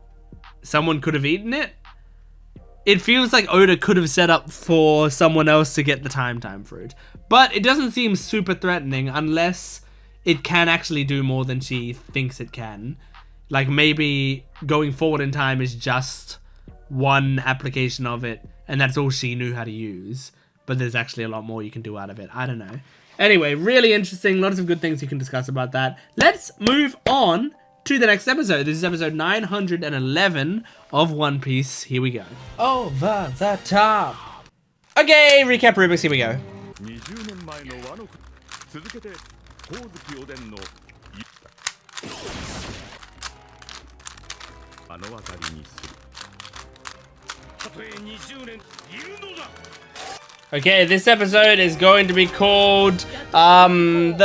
someone could have eaten it. It feels like Oda could have set up for someone else to get the time fruit. But it doesn't seem super threatening unless it can actually do more than she thinks it can. Like, maybe going forward in time is just one application of it, and that's all she knew how to use. But there's actually a lot more you can do out of it. I don't know. Anyway, really interesting. Lots of good things you can discuss about that. Let's move on to the next episode. This is episode 911 of One Piece. Here we go. Over the top. Okay, recap Rubik's. Here we go. Okay, this episode is going to be called I don't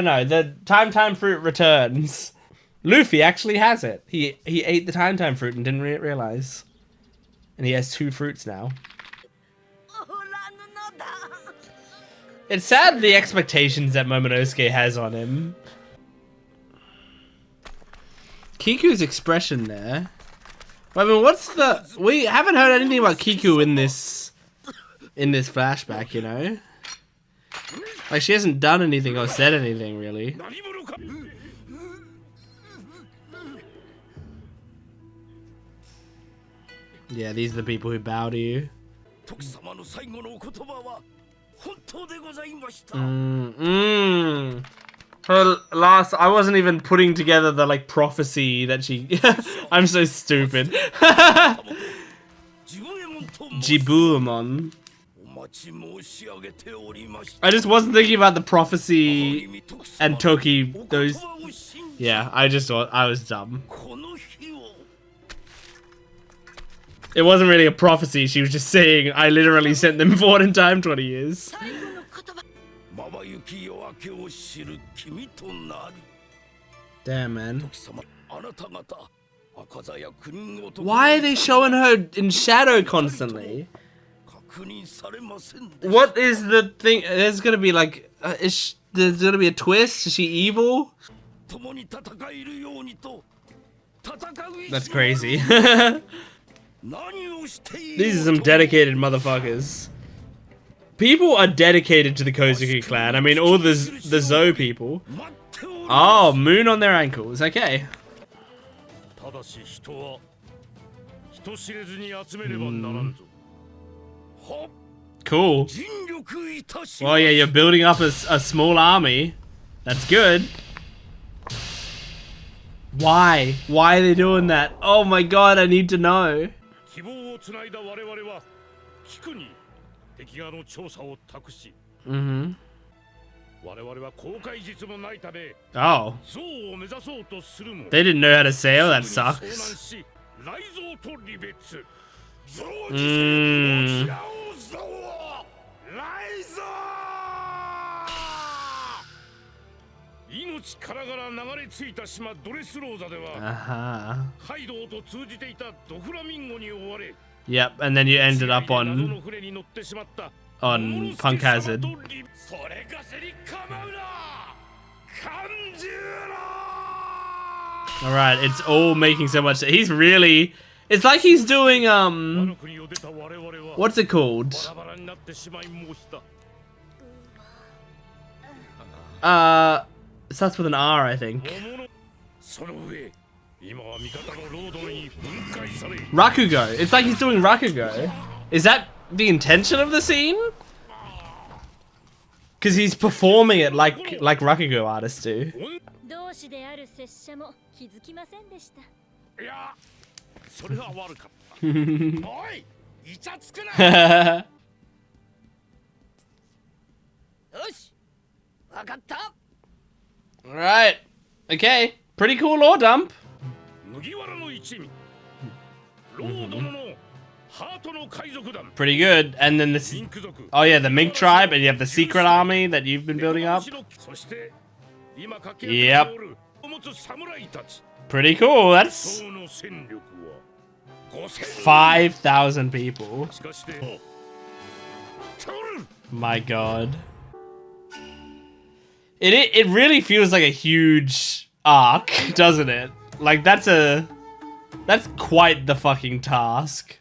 know. The time fruit returns. Luffy actually has it. He ate the time fruit and didn't realize. And he has 2 fruits now. It's sad the expectations that Momonosuke has on him. Kiku's expression there. I mean, we haven't heard anything about Kiku in this flashback, you know? Like, she hasn't done anything or said anything, really. Yeah, these are the people who bow to you. Her last... I wasn't even putting together the, like, prophecy that she... I'm so stupid. Jibuamon. I just wasn't thinking about the prophecy and Toki, those... Yeah, I just thought I was dumb. It wasn't really a prophecy, she was just saying, I literally sent them forward in time 20 years. Damn, man. Why are they showing her in shadow constantly? What is the thing? There's gonna be like, there's gonna be a twist? Is she evil? That's crazy. These are some dedicated motherfuckers. People are dedicated to the Kozuki clan. I mean, all the Zou people. Oh, moon on their ankles. Okay. Cool. Well, yeah, you're building up a small army. That's good. Why? Why are they doing that? Oh my god, I need to know. Mm-hmm. Oh. They didn't know how to sail? That sucks. Yep, and then you ended up on Punk Hazard. Alright, it's all making so much. He's really... It's like he's doing, what's it called? It starts with an R, I think. Rakugo. It's like he's doing Rakugo. Is that the intention of the scene? Because he's performing it like Rakugo artists do. Alright. Okay. Pretty cool lore dump. Pretty good. And then this... Oh yeah, the Mink tribe, and you have the secret army that you've been building up. Yep. Pretty cool. That's... 5,000 people. My god. It really feels like a huge arc, doesn't it? Like that's quite the fucking task.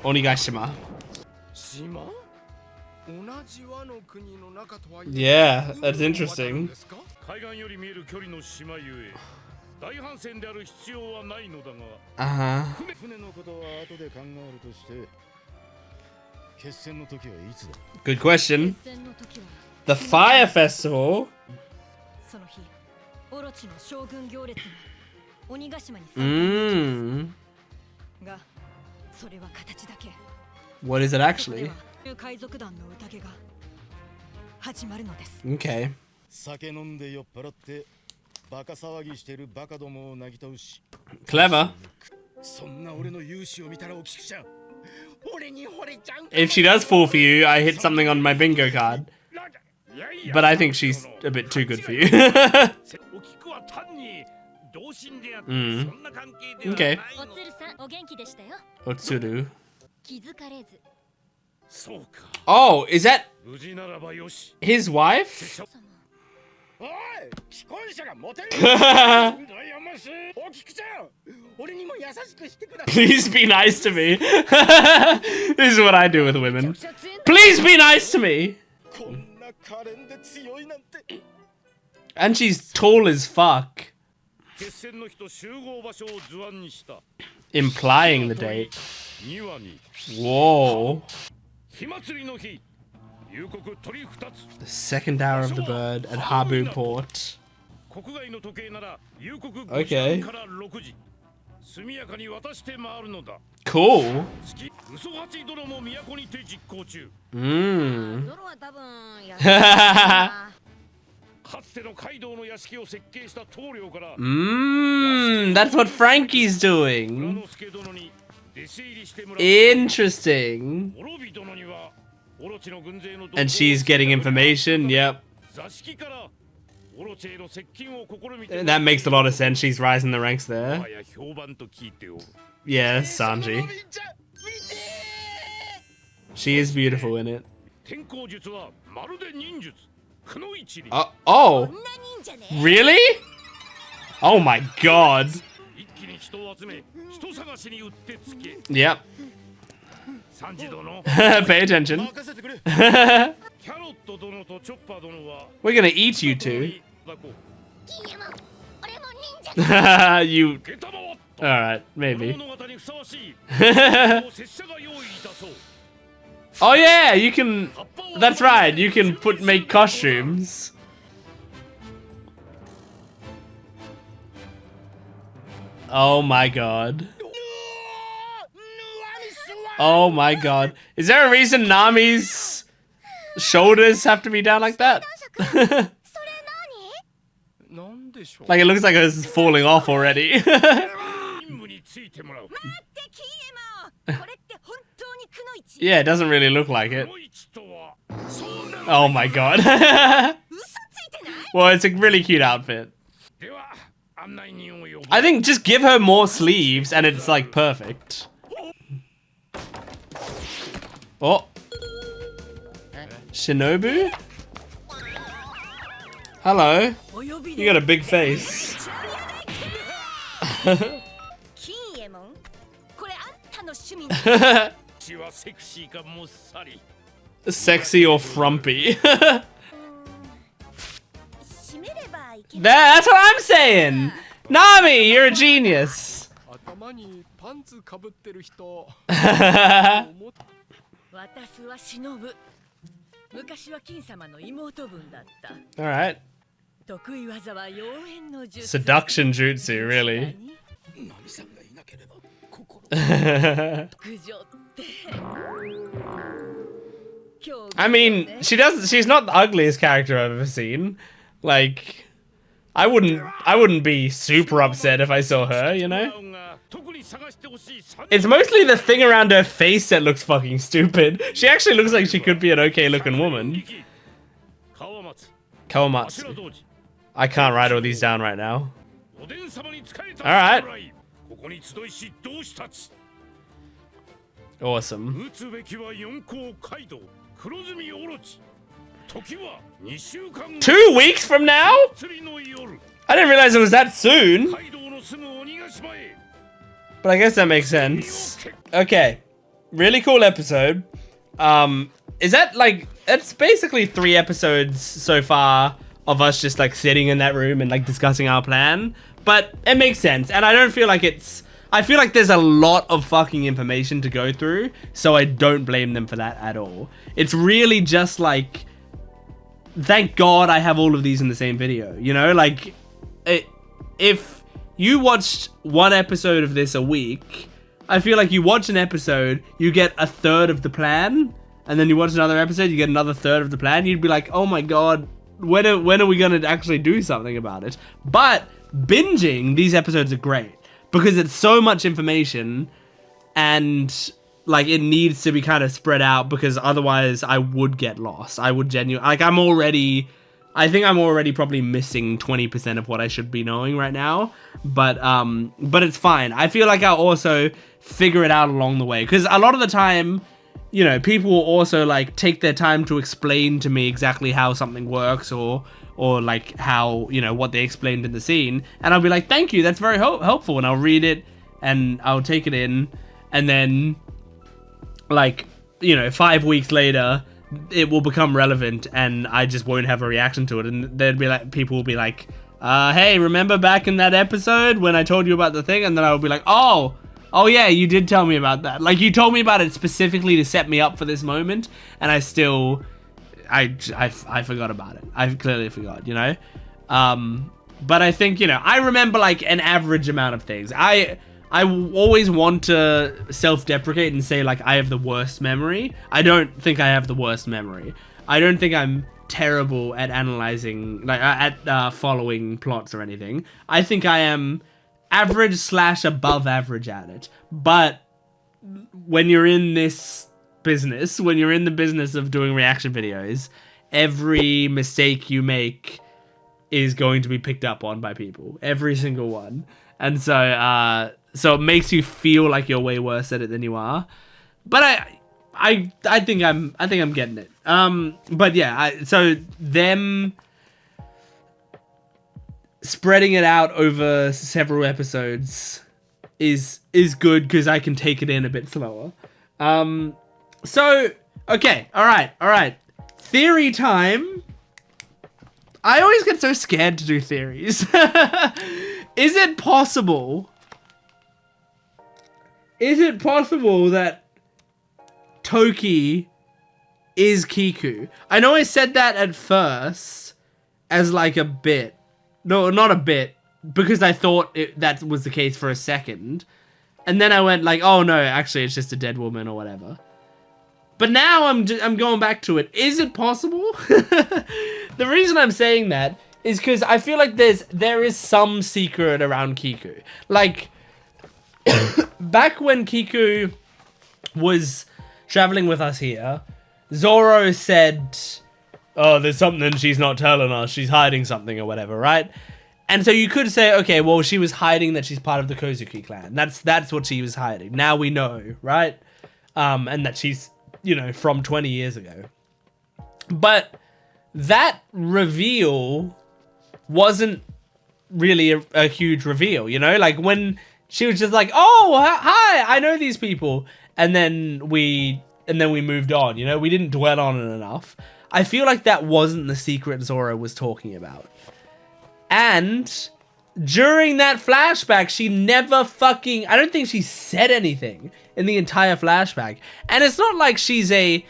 Onigashima. Yeah, that's interesting. Good question. The Fire Festival? What is it actually? Okay. Clever. If she does fall for you, I hit something on my bingo card. But I think she's a bit too good for you. Okay. Otsuru. Oh, is that his wife? Please be nice to me. This is what I do with women. Please be nice to me. And she's tall as fuck. Implying the date. Whoa. The second hour of the bird at Habu Port. Okay. Cool. That's what Frankie's doing. Interesting. And she's getting information, yep. That makes a lot of sense, she's rising the ranks there. Yeah, Sanji. She is beautiful in it. Oh! Really? Oh my god. Yep. Pay attention. We're gonna eat you two. You... Alright, maybe. Oh yeah, you can... That's right, you can make costumes. Oh my god. Oh my god. Is there a reason Nami's shoulders have to be down like that? Like it looks like it's falling off already. Yeah, it doesn't really look like it. Oh my god. Well, it's a really cute outfit. I think just give her more sleeves and it's like perfect. Oh. Shinobu? Hello. You got a big face. Sexy or frumpy? That's what I'm saying! Nami, you're a genius! Alright. Seduction jutsu, really. I mean, she's not the ugliest character I've ever seen. Like, I wouldn't be super upset if I saw her, you know? It's mostly the thing around her face that looks fucking stupid. She actually looks like she could be an okay looking woman. Kawamatsu. I can't write all these down right now. Alright. Awesome. 2 weeks from now? I didn't realize it was that soon. But I guess that makes sense. Okay. Really cool episode. Is that like, it's basically 3 episodes so far of us just like sitting in that room and like discussing our plan. But it makes sense. And I don't feel like I feel like there's a lot of fucking information to go through. So I don't blame them for that at all. It's really just like, thank God I have all of these in the same video. You know, like, if you watched 1 episode of this a week, I feel like you watch an episode, you get a third of the plan, and then you watch another episode, you get another third of the plan. You'd be like, oh my God, when are we gonna actually do something about it? But binging these episodes are great because it's so much information and like it needs to be kind of spread out because otherwise I would get lost. I would genuinely, like I think I'm already probably missing 20% of what I should be knowing right now, but it's fine. I feel like I'll also figure it out along the way because a lot of the time, you know, people will also like take their time to explain to me exactly how something works or like how, you know, what they explained in the scene, and I'll be like, thank you, that's very helpful, and I'll read it and I'll take it in, and then like, you know, 5 weeks later it will become relevant and I just won't have a reaction to it, and there'd be like, people will be like, hey, remember back in that episode when I told you about the thing? And then I would be like, oh yeah, you did tell me about that. Like, you told me about it specifically to set me up for this moment, and I forgot about it. I clearly forgot, you know? But I think, you know, I remember like an average amount of things. I always want to self-deprecate and say like I have the worst memory. I don't think I have the worst memory. I don't think I'm terrible at analyzing, like at following plots or anything. I think I am average / above average at it. But when you're in this business, when you're in the business of doing reaction videos, every mistake you make is going to be picked up on by people. Every single one. And so it makes you feel like you're way worse at it than you are. But I think I'm getting it. But yeah, so them spreading it out over several episodes is good because I can take it in a bit slower. So okay, all right. Theory time. I always get so scared to do theories. Is it possible that Toki is Kiku? I know I said that at first as like a bit. No, not a bit. because I thought that was the case for a second. And then I went like, oh no, actually it's just a dead woman or whatever. But now I'm going back to it. Is it possible? The reason I'm saying that is because I feel like there is some secret around Kiku. Like, back when Kiku was traveling with us here, Zoro said, oh, there's something she's not telling us. She's hiding something or whatever, right? And so you could say, okay, well, she was hiding that she's part of the Kozuki clan. That's what she was hiding. Now we know, right? And that she's, you know, from 20 years ago. But that reveal wasn't really a huge reveal, you know? Like, when she was just like, oh, hi, I know these people. And then we moved on, you know? We didn't dwell on it enough. I feel like that wasn't the secret Zoro was talking about. And during that flashback, she never fucking... I don't think she said anything in the entire flashback. And it's not like she's a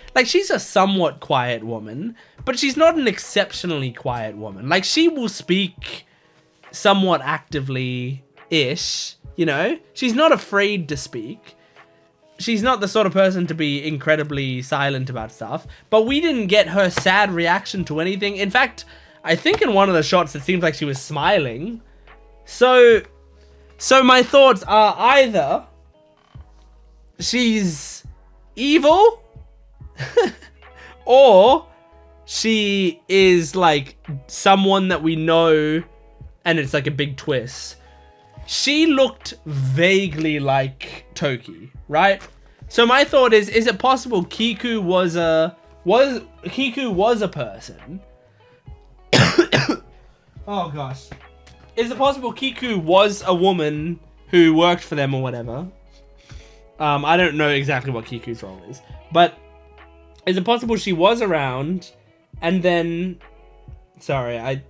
somewhat quiet woman, but she's not an exceptionally quiet woman. Like, she will speak somewhat actively-ish, you know? She's not afraid to speak. She's not the sort of person to be incredibly silent about stuff. But we didn't get her sad reaction to anything. In fact, I think in one of the shots, it seems like she was smiling. So my thoughts are either she's evil or she is like someone that we know and it's like a big twist. She looked vaguely like Toki, right? So my thought is it possible Kiku was a person? Oh gosh. Is it possible Kiku was a woman who worked for them or whatever? I don't know exactly what Kiku's role is, but is it possible she was around and then... Sorry, I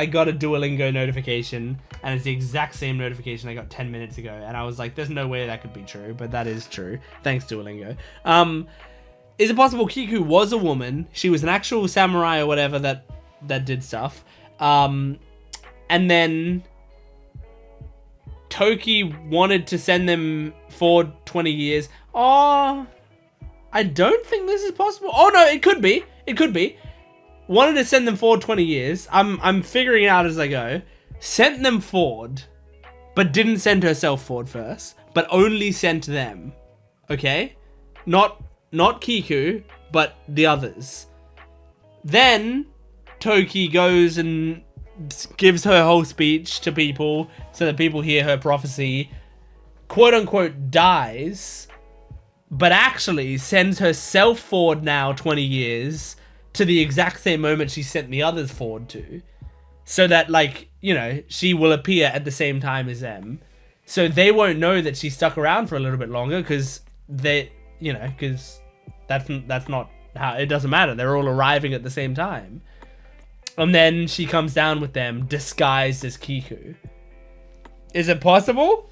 got a Duolingo notification and it's the exact same notification I got 10 minutes ago and I was like, there's no way that could be true, but that is true. Thanks, Duolingo. Is it possible Kiku was a woman? She was an actual samurai or whatever that did stuff. And then Toki wanted to send them forward 20 years. Oh, I don't think this is possible. Oh no, it could be. It could be. Wanted to send them forward 20 years. I'm figuring it out as I go. Sent them forward, but didn't send herself forward first, but only sent them. Okay? Not Kiku, but the others. Then Toki goes and gives her whole speech to people so that people hear her prophecy, quote unquote dies, but actually sends herself forward now 20 years to the exact same moment she sent the others forward to, so that, like, you know, she will appear at the same time as them, so they won't know that she stuck around for a little bit longer, because they, you know, because that's not how, it doesn't matter, they're all arriving at the same time. And then she comes down with them disguised as Kiku. Is it possible?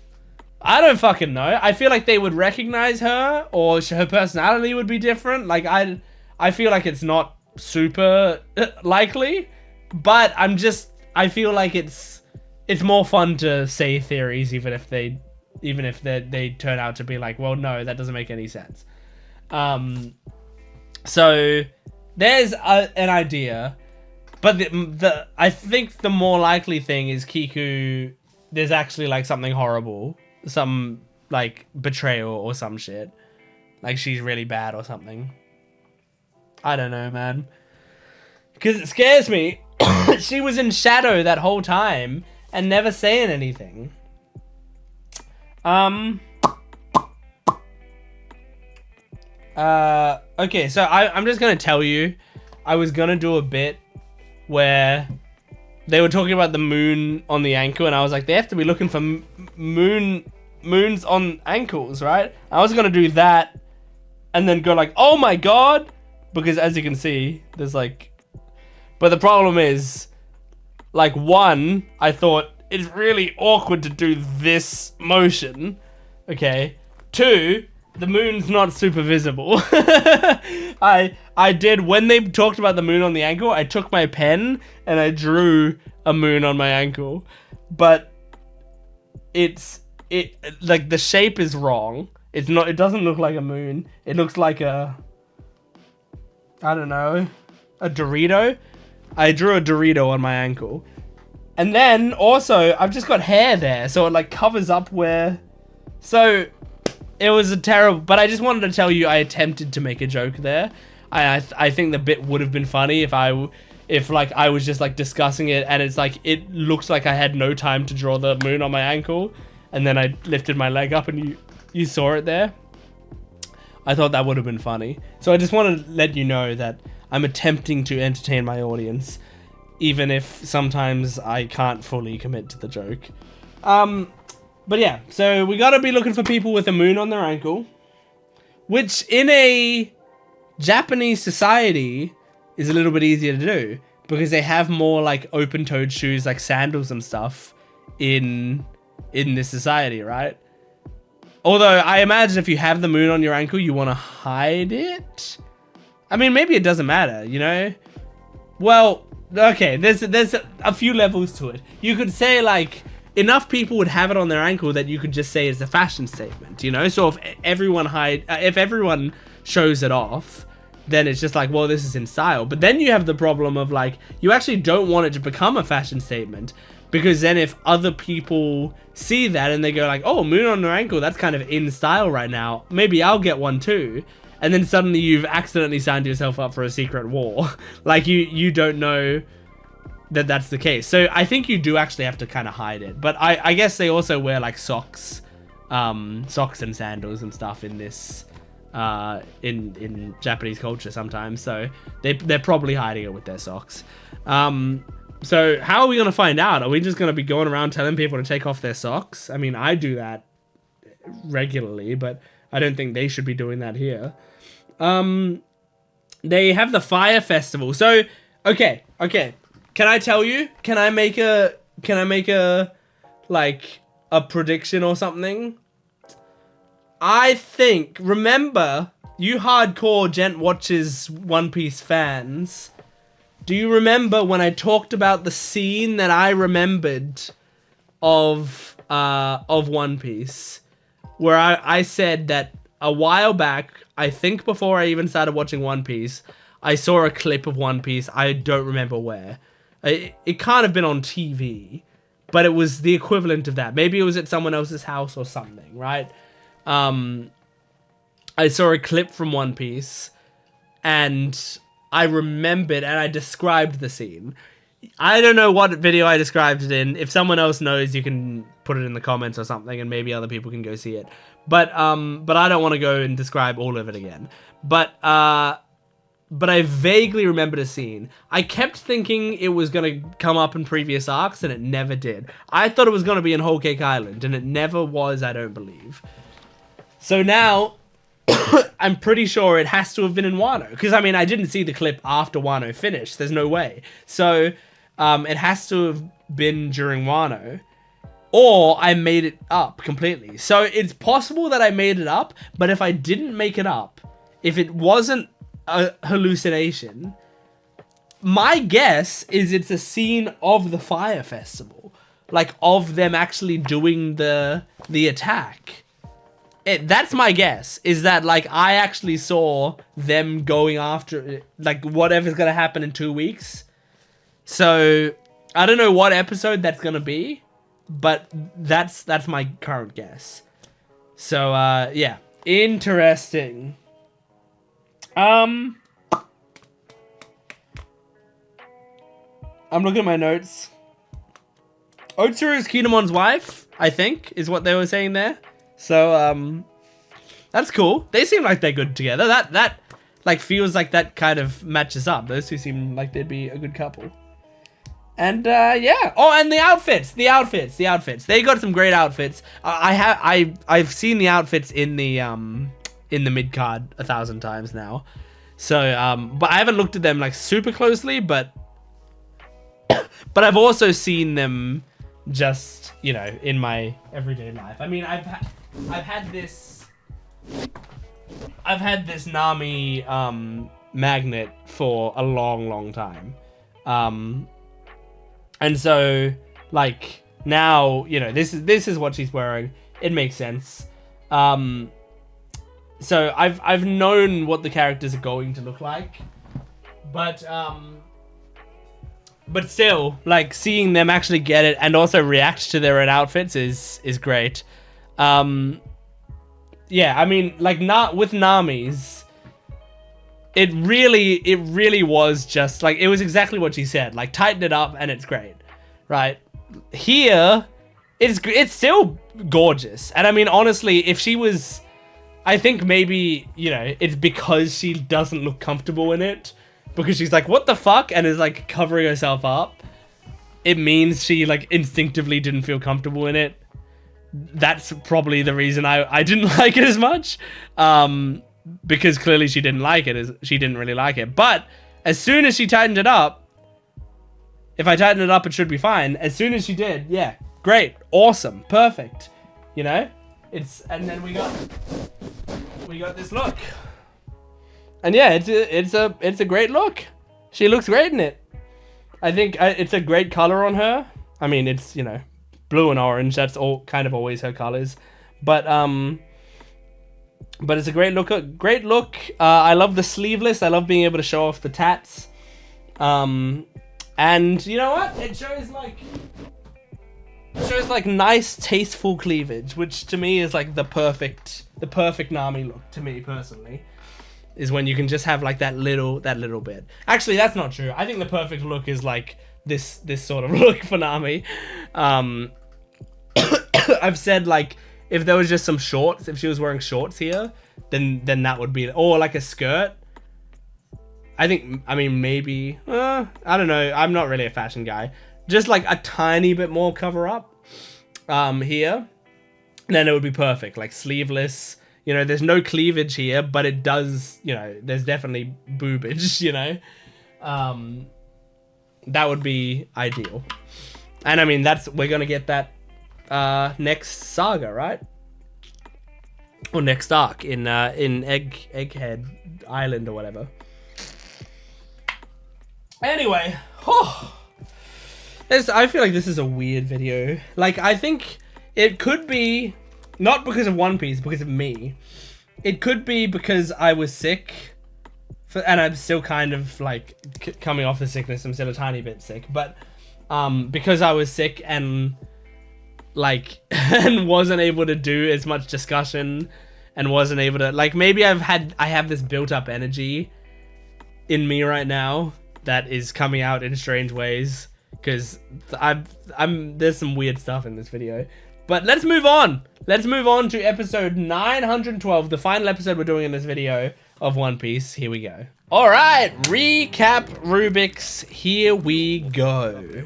I don't fucking know. I feel like they would recognize her, or her personality would be different. Like, I feel like it's not super likely, but I feel like it's more fun to say theories, even if they turn out to be like, well, no, that doesn't make any sense. So there's an idea, but I think the more likely thing is Kiku, there's actually like something horrible, some like betrayal or some shit, like she's really bad or something. I don't know, man, because it scares me. She was in shadow that whole time and never saying anything. Okay, so I'm just gonna tell you, I was gonna do a bit where they were talking about the moon on the ankle, and I was like, they have to be looking for moons on ankles, right? I was gonna do that, and then go like, oh my god, because as you can see, there's like, but the problem is, like, one, I thought it's really awkward to do this motion, okay? Two, the moon's not super visible. I did, when they talked about the moon on the ankle, I took my pen and I drew a moon on my ankle, but like the shape is wrong. It doesn't look like a moon. It looks like a, I don't know, a Dorito. I drew a Dorito on my ankle. And then also I've just got hair there, so it like covers up where, so it was a terrible, but I just wanted to tell you I attempted to make a joke there. I think the bit would have been funny if like I was just like discussing it and it's like it looks like I had no time to draw the moon on my ankle and then I lifted my leg up and you saw it there. I thought that would have been funny. So I just wanted to let you know that I'm attempting to entertain my audience, even if sometimes I can't fully commit to the joke. But yeah, so we gotta be looking for people with a moon on their ankle, which in a Japanese society is a little bit easier to do because they have more like open-toed shoes, like sandals and stuff in this society, right? Although I imagine if you have the moon on your ankle, you want to hide it. I mean, maybe it doesn't matter, you know? Well, okay, there's a few levels to it. You could say like enough people would have it on their ankle that you could just say it's a fashion statement, you know? So if everyone shows it off, then it's just like, well, this is in style. But then you have the problem of like, you actually don't want it to become a fashion statement, because then if other people see that and they go like, oh, moon on their ankle, that's kind of in style right now, maybe I'll get one too. And then suddenly you've accidentally signed yourself up for a secret war. Like you don't know that that's the case. So I think you do actually have to kind of hide it. But I guess they also wear like socks and sandals and stuff in this, in Japanese culture sometimes. So they're probably hiding it with their socks. So how are we going to find out? Are we just going to be going around telling people to take off their socks? I mean, I do that regularly, but I don't think they should be doing that here. They have the fire festival. So, okay. Can I tell you? Can I make a like a prediction or something? I think, remember, you hardcore Gent Watches One Piece fans, do you remember when I talked about the scene that I remembered of One Piece, where I said that a while back, I think before I even started watching One Piece, I saw a clip of One Piece. I don't remember where. It can't have been on TV, but it was the equivalent of that. Maybe it was at someone else's house or something, right? I saw a clip from One Piece, and I remembered, and I described the scene. I don't know what video I described it in. If someone else knows, you can put it in the comments or something, and maybe other people can go see it. But I don't want to go and describe all of it again. But I vaguely remembered a scene. I kept thinking it was going to come up in previous arcs, and it never did. I thought it was going to be in Whole Cake Island, and it never was, I don't believe. So now, I'm pretty sure it has to have been in Wano. Because, I mean, I didn't see the clip after Wano finished. There's no way. So, it has to have been during Wano. Or I made it up completely. So, it's possible that I made it up. But if I didn't make it up, if it wasn't a hallucination, my guess is it's a scene of the Fire Festival. Like, of them actually doing the attack. That's my guess, is that, like, I actually saw them going after, like, whatever's gonna happen in 2 weeks. So, I don't know what episode that's gonna be, but that's my current guess. So, yeah. Interesting. I'm looking at my notes. Otsuru is Kinemon's wife, I think, is what they were saying there. So, that's cool. They seem like they're good together. That like feels like that kind of matches up. Those two seem like they'd be a good couple. And yeah. Oh, and the outfits. They got some great outfits. I've seen the outfits in the mid card 1,000 times now. So, but I haven't looked at them like super closely, but I've also seen them just, you know, in my everyday life. I mean, I've had this I've had this Nami magnet for a long time. And so like now, you know, this is what she's wearing. It makes sense. So I've known what the characters are going to look like, but still, like, seeing them actually get it and also react to their own outfits is great. Yeah, I mean, like, not with Nami's, it really was just like, it was exactly what she said, like, tighten it up and it's great, right? Here, it's still gorgeous. And I mean, honestly, if she was, I think maybe, you know, it's because she doesn't look comfortable in it, because she's like, what the fuck, and is like covering herself up. It means she like instinctively didn't feel comfortable in it. That's probably the reason I didn't like it as much, because clearly she didn't like it. She didn't really like it. But as soon as she tightened it up, if I tighten it up, it should be fine. As soon as she did, yeah, great, awesome, perfect. You know, and then we got this look, and yeah, it's a great look. She looks great in it. I think it's a great color on her. I mean, it's, you know, blue and orange. That's all kind of always her colors, but it's a great look. I love the sleeveless. I love being able to show off the tats. And you know what? It shows like nice, tasteful cleavage, which to me is like the perfect Nami look. To me personally, is when you can just have like that little bit. Actually, that's not true. I think the perfect look is like this sort of look for Nami. I've said, like, if there was just some shorts, if she was wearing shorts here, then that would be, or like a skirt. I mean, maybe, I don't know. I'm not really a fashion guy. Just like a tiny bit more cover up here, then it would be perfect. Like sleeveless, you know, there's no cleavage here, but it does, you know, there's definitely boobage, you know. That would be ideal. And I mean, we're gonna get that next saga, right? Or next arc in Egghead Island or whatever. Anyway, I feel like this is a weird video. Like, I think it could be not because of One Piece, because of me. It could be because I was sick, and I'm still kind of like coming off the sickness. I'm still a tiny bit sick, but because I was sick and like and wasn't able to do as much discussion and wasn't able to, like, maybe I have this built up energy in me right now that is coming out in strange ways, because there's some weird stuff in this video. But let's move on. Let's move on to episode 912, the final episode we're doing in this video of One Piece. Here we go. All right, recap Rubik's. Here we go.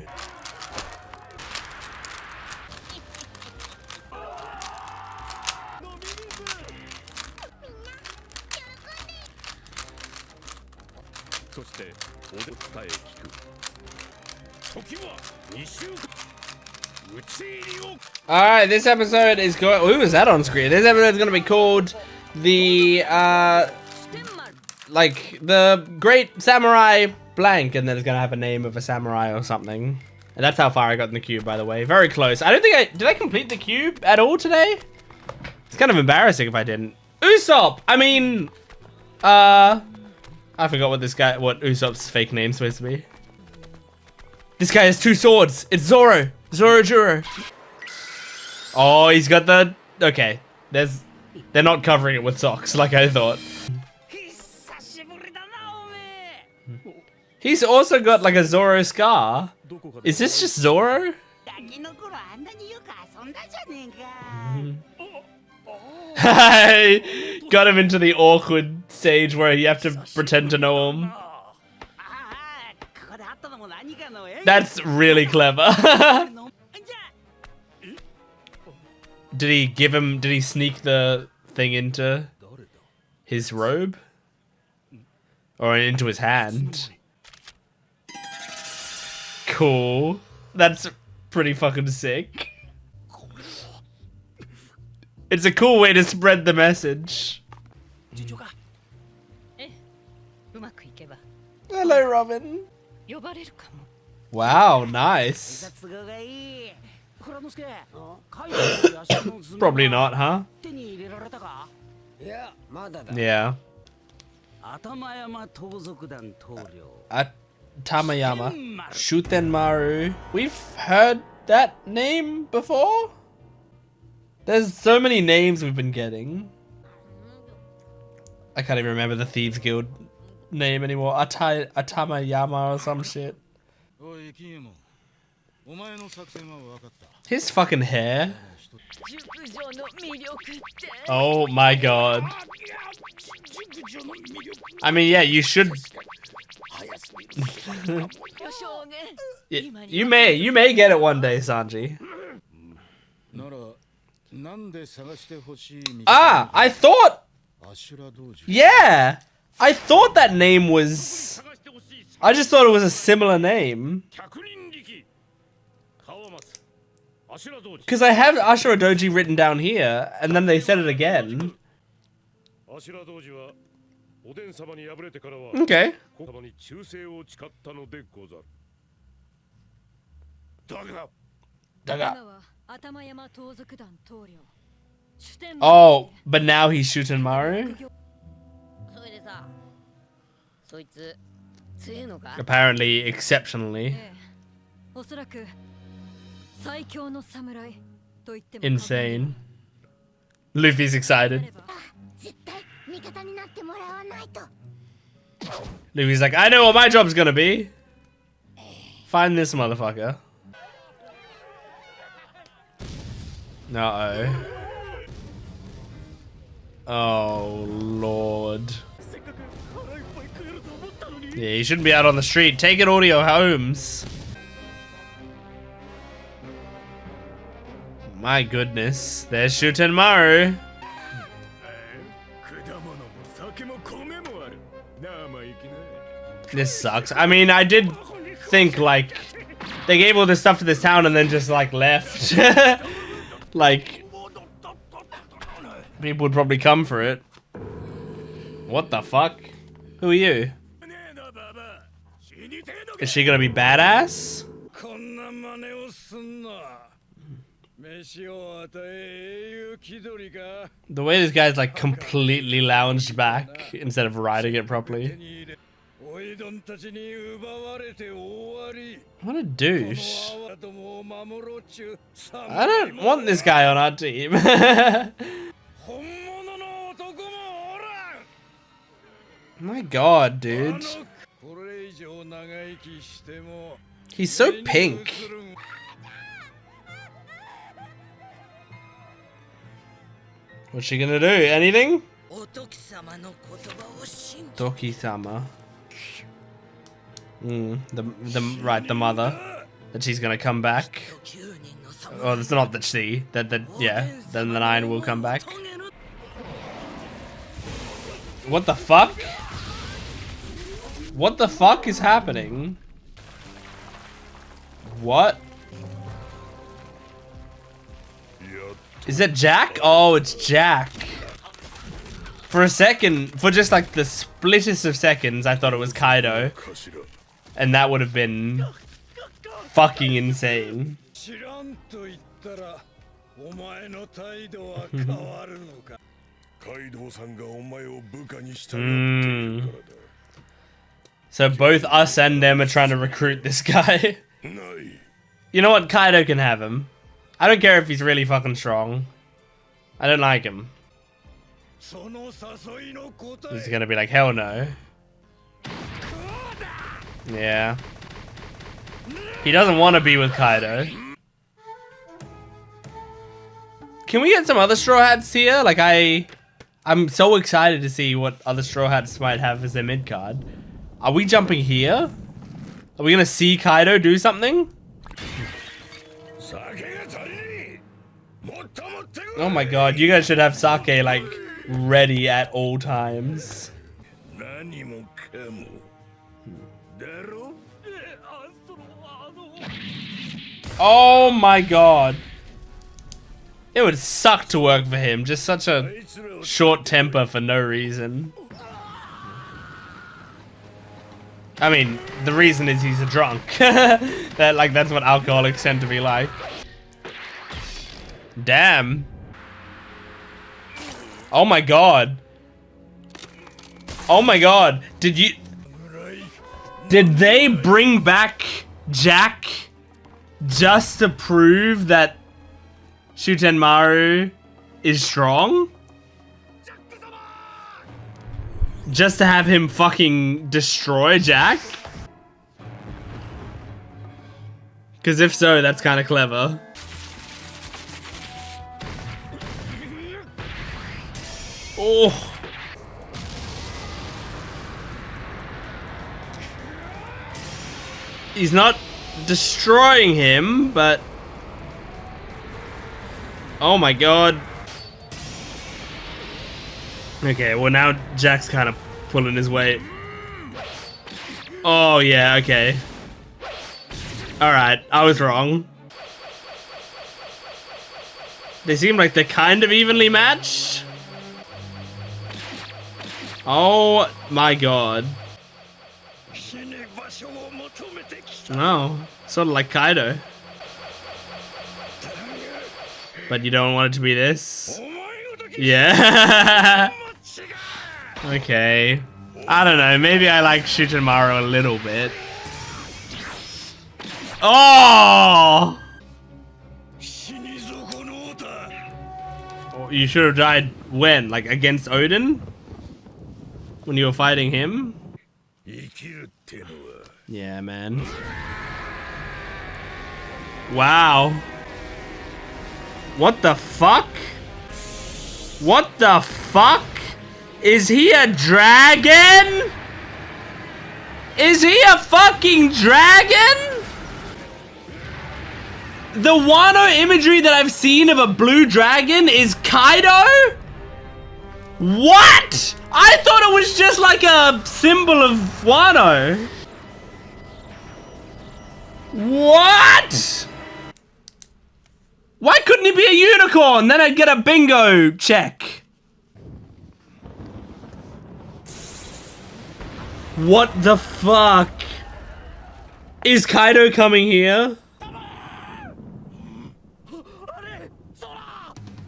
Alright, this episode is going... Who is that on screen? This episode is going to be called the, like, the Great Samurai Blank, and then it's going to have a name of a samurai or something. And that's how far I got in the cube, by the way. Very close. I don't think did I complete the cube at all today? It's kind of embarrassing if I didn't. Usopp! I mean, I forgot what Usopp's fake name's supposed to be. This guy has two swords. It's Zoro. Zorojuro. Oh, he's got the... Okay. They're not covering it with socks like I thought. He's also got like a Zoro scar. Is this just Zoro? Got him into the awkward stage where you have to pretend to know him. That's really clever. Did he sneak the thing into his robe? Or into his hand? Cool. That's pretty fucking sick. It's a cool way to spread the message. Hello, Robin. Wow, nice. Probably not, huh? Yeah. Tamayama. Shutenmaru. We've heard that name before? There's so many names we've been getting. I can't even remember the Thieves Guild name anymore. Atamayama or some shit. His fucking hair. Oh my god. I mean, yeah, you should. you may get it one day, Sanji. Ah, I thought. Yeah, I thought that name was. I just thought it was a similar name. Because I have Ashura Doji written down here, and then they said it again. Okay. Oh, but now he's shooting Maru? Apparently, exceptionally. Insane. Luffy's excited. Luffy's like, I know what my job's gonna be. Find this motherfucker. Uh-oh. Oh, Lord. Yeah, you shouldn't be out on the street. Take it all to your homes. My goodness. There's Shutenmaru. This sucks. I mean, I did think, like, they gave all this stuff to this town and then just, like, left. Like, people would probably come for it. What the fuck? Who are you? Is she gonna be badass? The way this guy's like completely lounged back instead of riding it properly. What a douche. I don't want this guy on our team. My god, dude. He's so pink. What's she gonna do? Anything? Toki-sama. The mother. That she's gonna come back. Oh, it's not that she. Yeah. Then the 9 will come back. What the fuck? What the fuck is happening? What? Is it Jack? Oh, it's Jack. For a second, for just like the splittest of seconds, I thought it was Kaido. And that would have been fucking insane. So both us and them are trying to recruit this guy. You know what? Kaido can have him. I don't care if he's really fucking strong. I don't like him. He's gonna be like, hell no. Yeah. He doesn't want to be with Kaido. Can we get some other Straw Hats here? Like, I'm so excited to see what other Straw Hats might have as their mid card. Are we jumping here? Are we gonna see Kaido do something? Oh my god, you guys should have sake, like, ready at all times. Oh my god. It would suck to work for him. Just such a short temper for no reason. I mean, the reason is he's a drunk. That's what alcoholics tend to be like. Damn. Oh my god. Oh my god. Did they bring back Jack just to prove that Shutenmaru is strong? Just to have him fucking destroy Jack? Because if so, that's kind of clever. Oh. He's not destroying him, but... Oh my god. Okay, well now Jack's kind of pulling his weight. Oh yeah, okay. Alright, I was wrong. They seem like they're kind of evenly matched. Oh my god. Oh, sort of like Kaido. But you don't want it to be this? Yeah. Okay. I don't know, maybe I like Shutenmaru a little bit. Oh! You should have died when? Like against Odin? When you were fighting him? Yeah, man. Wow. What the fuck? What the fuck? Is he a dragon? Is he a fucking dragon? The Wano imagery that I've seen of a blue dragon is Kaido? What? I thought it was just like a symbol of Wano. What? Why couldn't he be a unicorn? Then I'd get a bingo check. What the fuck? Is Kaido coming here?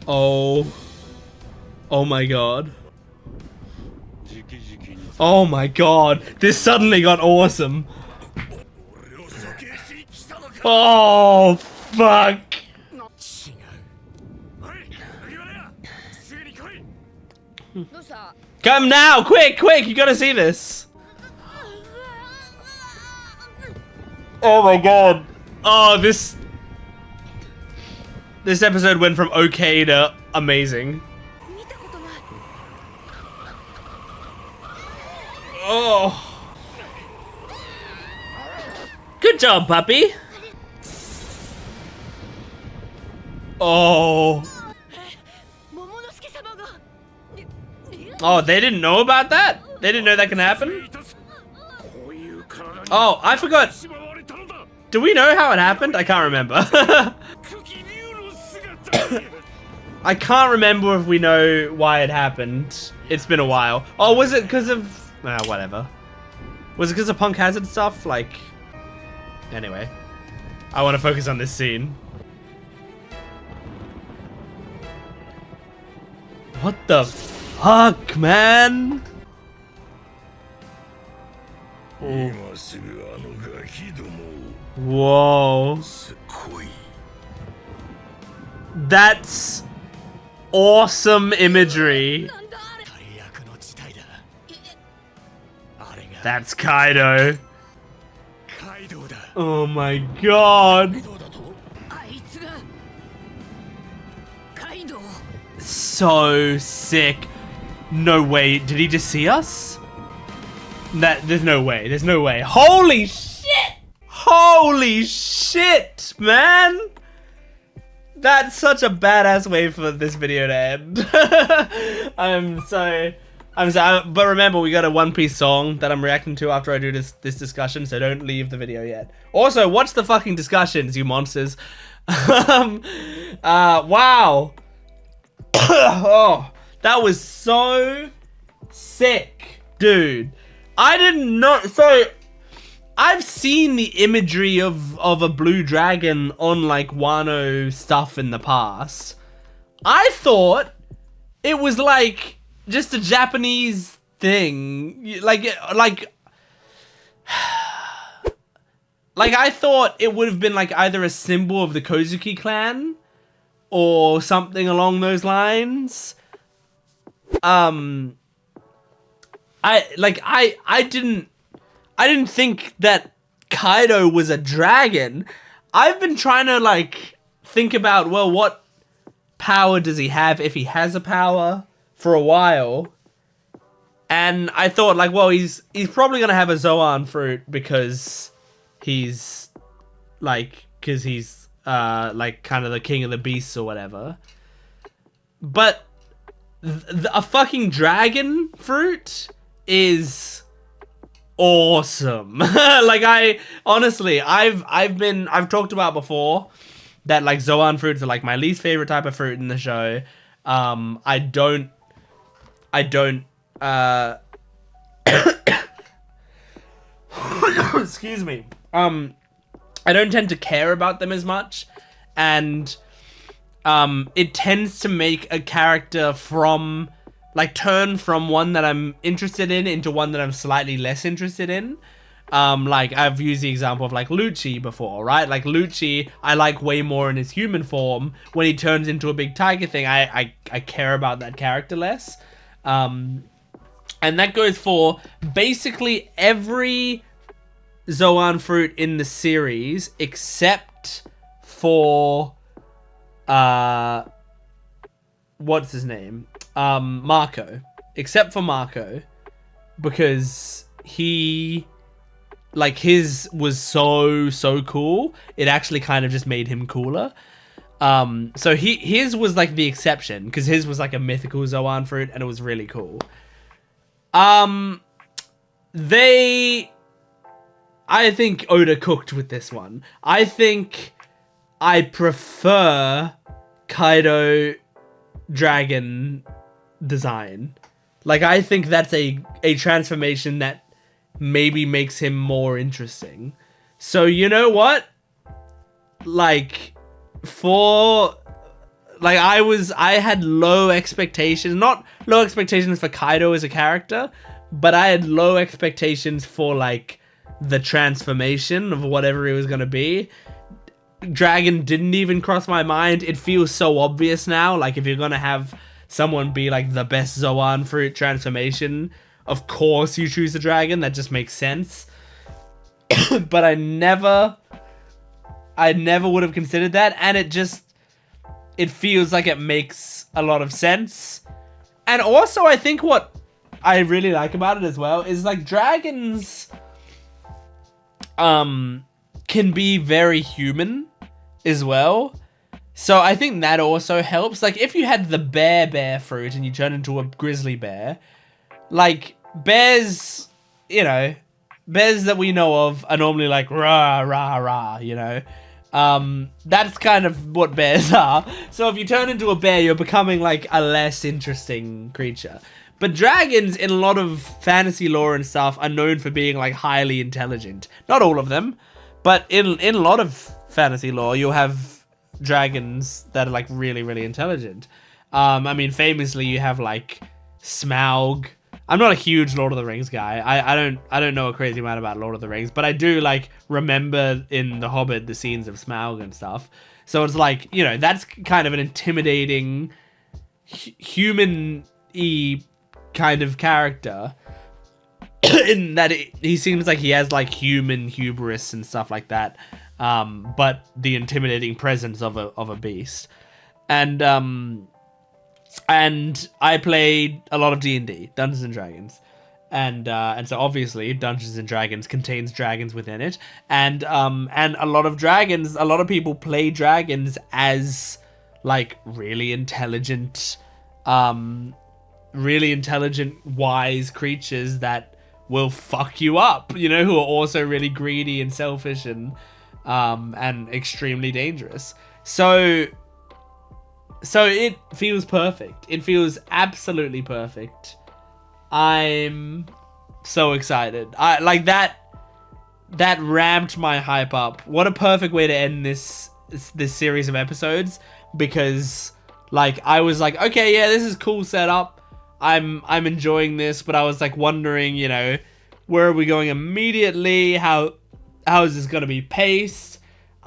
Oh. Oh my god. Oh my god. This suddenly got awesome. Oh, fuck. Come now, quick, quick, you gotta see this. Oh my god. Oh, this episode went from okay to amazing. Oh. Good job, puppy. Oh. Oh, they didn't know about that? They didn't know that can happen? Oh, I forgot. Do we know how it happened? I can't remember. I can't remember if we know why it happened. It's been a while. Oh, was it because of... whatever. Was it because of Punk Hazard stuff? Like... Anyway. I want to focus on this scene. What the fuck, man? Oh. Whoa. That's awesome imagery. That's Kaido. Oh my god. So sick. No way. Did he just see us? There's no way. There's no way. Holy shit! Holy shit, man! That's such a badass way for this video to end. I'm sorry. But remember, we got a One Piece song that I'm reacting to after I do this discussion, so don't leave the video yet. Also, watch the fucking discussions, you monsters. Wow. Oh, that was so sick, dude. I didn't know. So I've seen the imagery of a blue dragon on like Wano stuff in the past. I thought it was like just a Japanese thing, like I thought it would have been like either a symbol of the Kozuki clan or something along those lines. I didn't think that Kaido was a dragon. I've been trying to like think about, well, what power does he have, if he has a power, for a while. And I thought like, well, he's probably gonna have a Zoan fruit because he's like kind of the king of the beasts or whatever. But a fucking dragon fruit is awesome. Like I've talked about before that like Zoan fruits are like my least favorite type of fruit in the show. I don't excuse me. I don't tend to care about them as much, and it tends to make a character turn from one that I'm interested in into one that I'm slightly less interested in. Like I've used the example of like Lucci before, right? Like Lucci, I like way more in his human form. When he turns into a big tiger thing, I care about that character less. And that goes for basically every Zoan fruit in the series except for what's his name? Marco. Except for Marco, because his was so cool. It actually kind of just made him cooler. So his was like the exception, because his was like a mythical Zoan fruit and it was really cool. I think Oda cooked with this one. I think I prefer Kaido dragon design. Like, I think that's a transformation that maybe makes him more interesting. So, you know what? Like, I had low expectations. Not low expectations for Kaido as a character, but I had low expectations for, like, the transformation of whatever it was going to be. Dragon didn't even cross my mind. It feels so obvious now. Like, if you're going to have someone be, like, the best Zoan fruit transformation, of course you choose a dragon. That just makes sense. But I never would have considered that. And it feels like it makes a lot of sense. And also, I think what I really like about it as well is, like, dragons can be very human as well. So I think that also helps. Like, if you had the bear fruit and you turn into a grizzly bear, like, bears, you know, bears that we know of are normally like, rah, rah, rah, you know. That's kind of what bears are. So if you turn into a bear, you're becoming, like, a less interesting creature. But dragons, in a lot of fantasy lore and stuff, are known for being, like, highly intelligent. Not all of them, but in a lot of fantasy lore, you'll have dragons that are, like, really, really intelligent. I mean, famously, you have, like, Smaug. I'm not a huge Lord of the Rings guy. I don't know a crazy amount about Lord of the Rings, but I do, like, remember in The Hobbit the scenes of Smaug and stuff. So it's like, you know, that's kind of an intimidating human-y kind of character, in that he seems like he has, like, human hubris and stuff like that, but the intimidating presence of a beast. And I played a lot of D&D, Dungeons and Dragons, and so obviously Dungeons and Dragons contains dragons within it, and a lot of dragons, a lot of people play dragons as, like, really intelligent, wise creatures that will fuck you up, you know, who are also really greedy and selfish and extremely dangerous. So it feels perfect. It feels absolutely perfect. I'm so excited. I like that ramped my hype up. What a perfect way to end this series of episodes, because like I was like, okay, yeah, this is cool setup. I'm enjoying this, but I was like wondering, you know, where are we going immediately? How is this gonna be paced?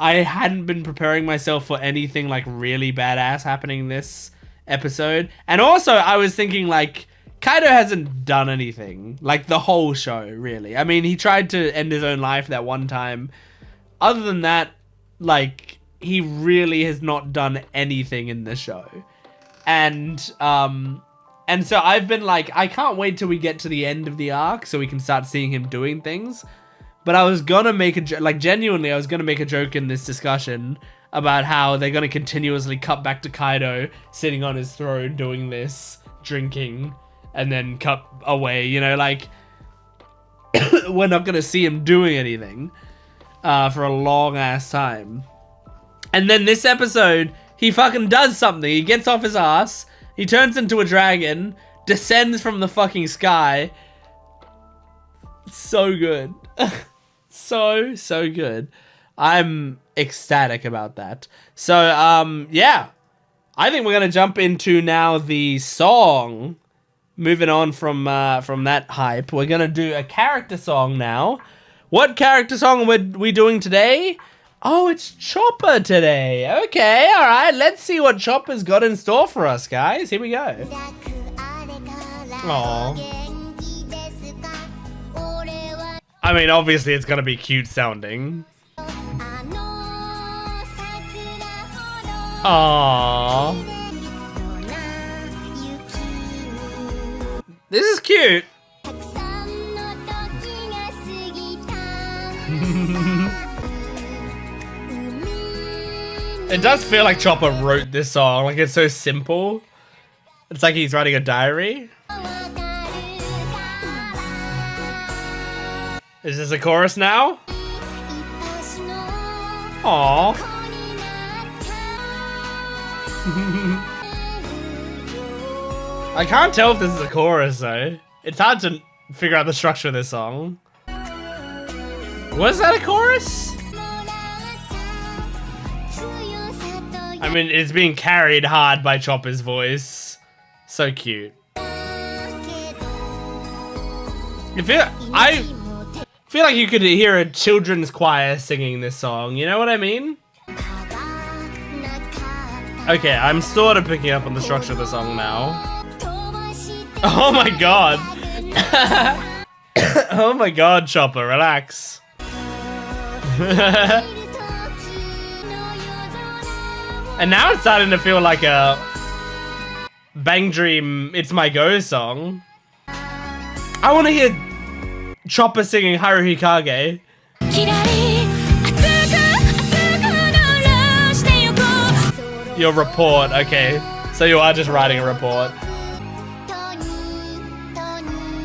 I hadn't been preparing myself for anything like really badass happening this episode. And also I was thinking like, Kaido hasn't done anything like the whole show, really. I mean, he tried to end his own life that one time. Other than that, like, he really has not done anything in the show. And so I've been like, I can't wait till we get to the end of the arc so we can start seeing him doing things. But I was gonna make a like, genuinely, I was gonna make a joke in this discussion about how they're gonna continuously cut back to Kaido sitting on his throne doing this, drinking, and then cut away, you know, like, we're not gonna see him doing anything for a long ass time. And then this episode, he fucking does something. He gets off his ass, he turns into a dragon, descends from the fucking sky. So good. so good. I'm ecstatic about that. So yeah, I think we're gonna jump into now the song. Moving on from that hype, we're gonna do a character song now. What character song are we doing today? Oh, it's Chopper today. Okay, all right. Let's see what Chopper's got in store for us, guys. Here we go. Aww. I mean, obviously it's gonna be cute sounding. Aww. This is cute. It does feel like Chopper wrote this song. Like, it's so simple. It's like he's writing a diary. Is this a chorus now? Aww. I can't tell if this is a chorus though. It's hard to figure out the structure of this song. Was that a chorus? I mean, it's being carried hard by Chopper's voice. So cute. I feel like you could hear a children's choir singing this song. You know what I mean? Okay, I'm sort of picking up on the structure of the song now. Oh my god. Oh my god, Chopper, relax. And now it's starting to feel like a Bang Dream It's My Go song. I want to hear Chopper singing Haruhikage. Your report, okay. So you are just writing a report.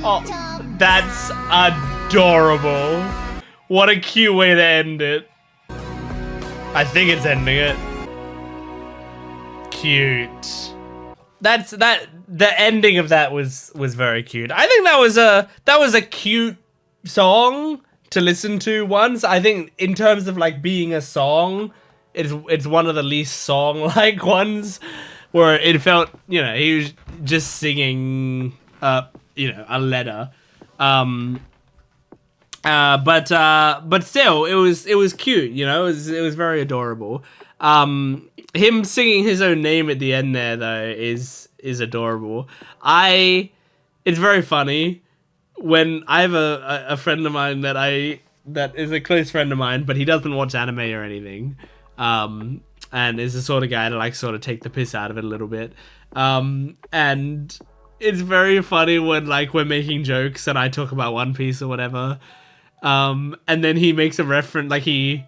Oh, that's adorable. What a cute way to end it. I think it's ending it. Cute. The ending of that was very cute. I think that was a cute song to listen to once. I think in terms of like being a song, it's one of the least song-like ones, where it felt, you know, he was just singing you know, a letter. But still, it was cute, you know, it was very adorable. Him singing his own name at the end there though is adorable. It's very funny when I have a friend of mine that is a close friend of mine, but he doesn't watch anime or anything. And is the sort of guy to like sort of take the piss out of it a little bit. And it's very funny when like we're making jokes and I talk about One Piece or whatever. And then he makes a reference, like he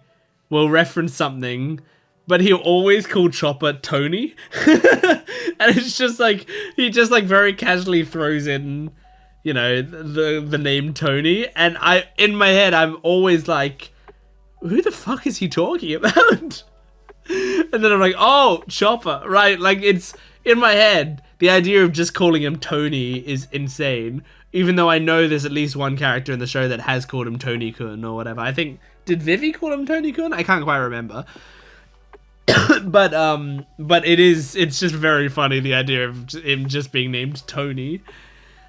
will reference something, but he'll always call Chopper Tony. And it's just like, he just like very casually throws in, you know, the name Tony. And in my head, I'm always like, who the fuck is he talking about? And then I'm like, oh, Chopper, right? Like, it's in my head. The idea of just calling him Tony is insane. Even though I know there's at least one character in the show that has called him Tony-kun or whatever. I think, did Vivi call him Tony-kun? I can't quite remember. but it's just very funny, the idea of him just being named Tony.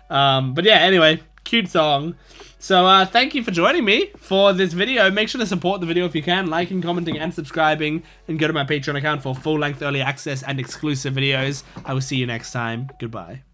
But yeah, anyway, cute song. So thank you for joining me for this video. Make sure to support the video if you can, liking, commenting, and subscribing, and go to my Patreon account for full-length early access and exclusive videos. I will see you next time. Goodbye.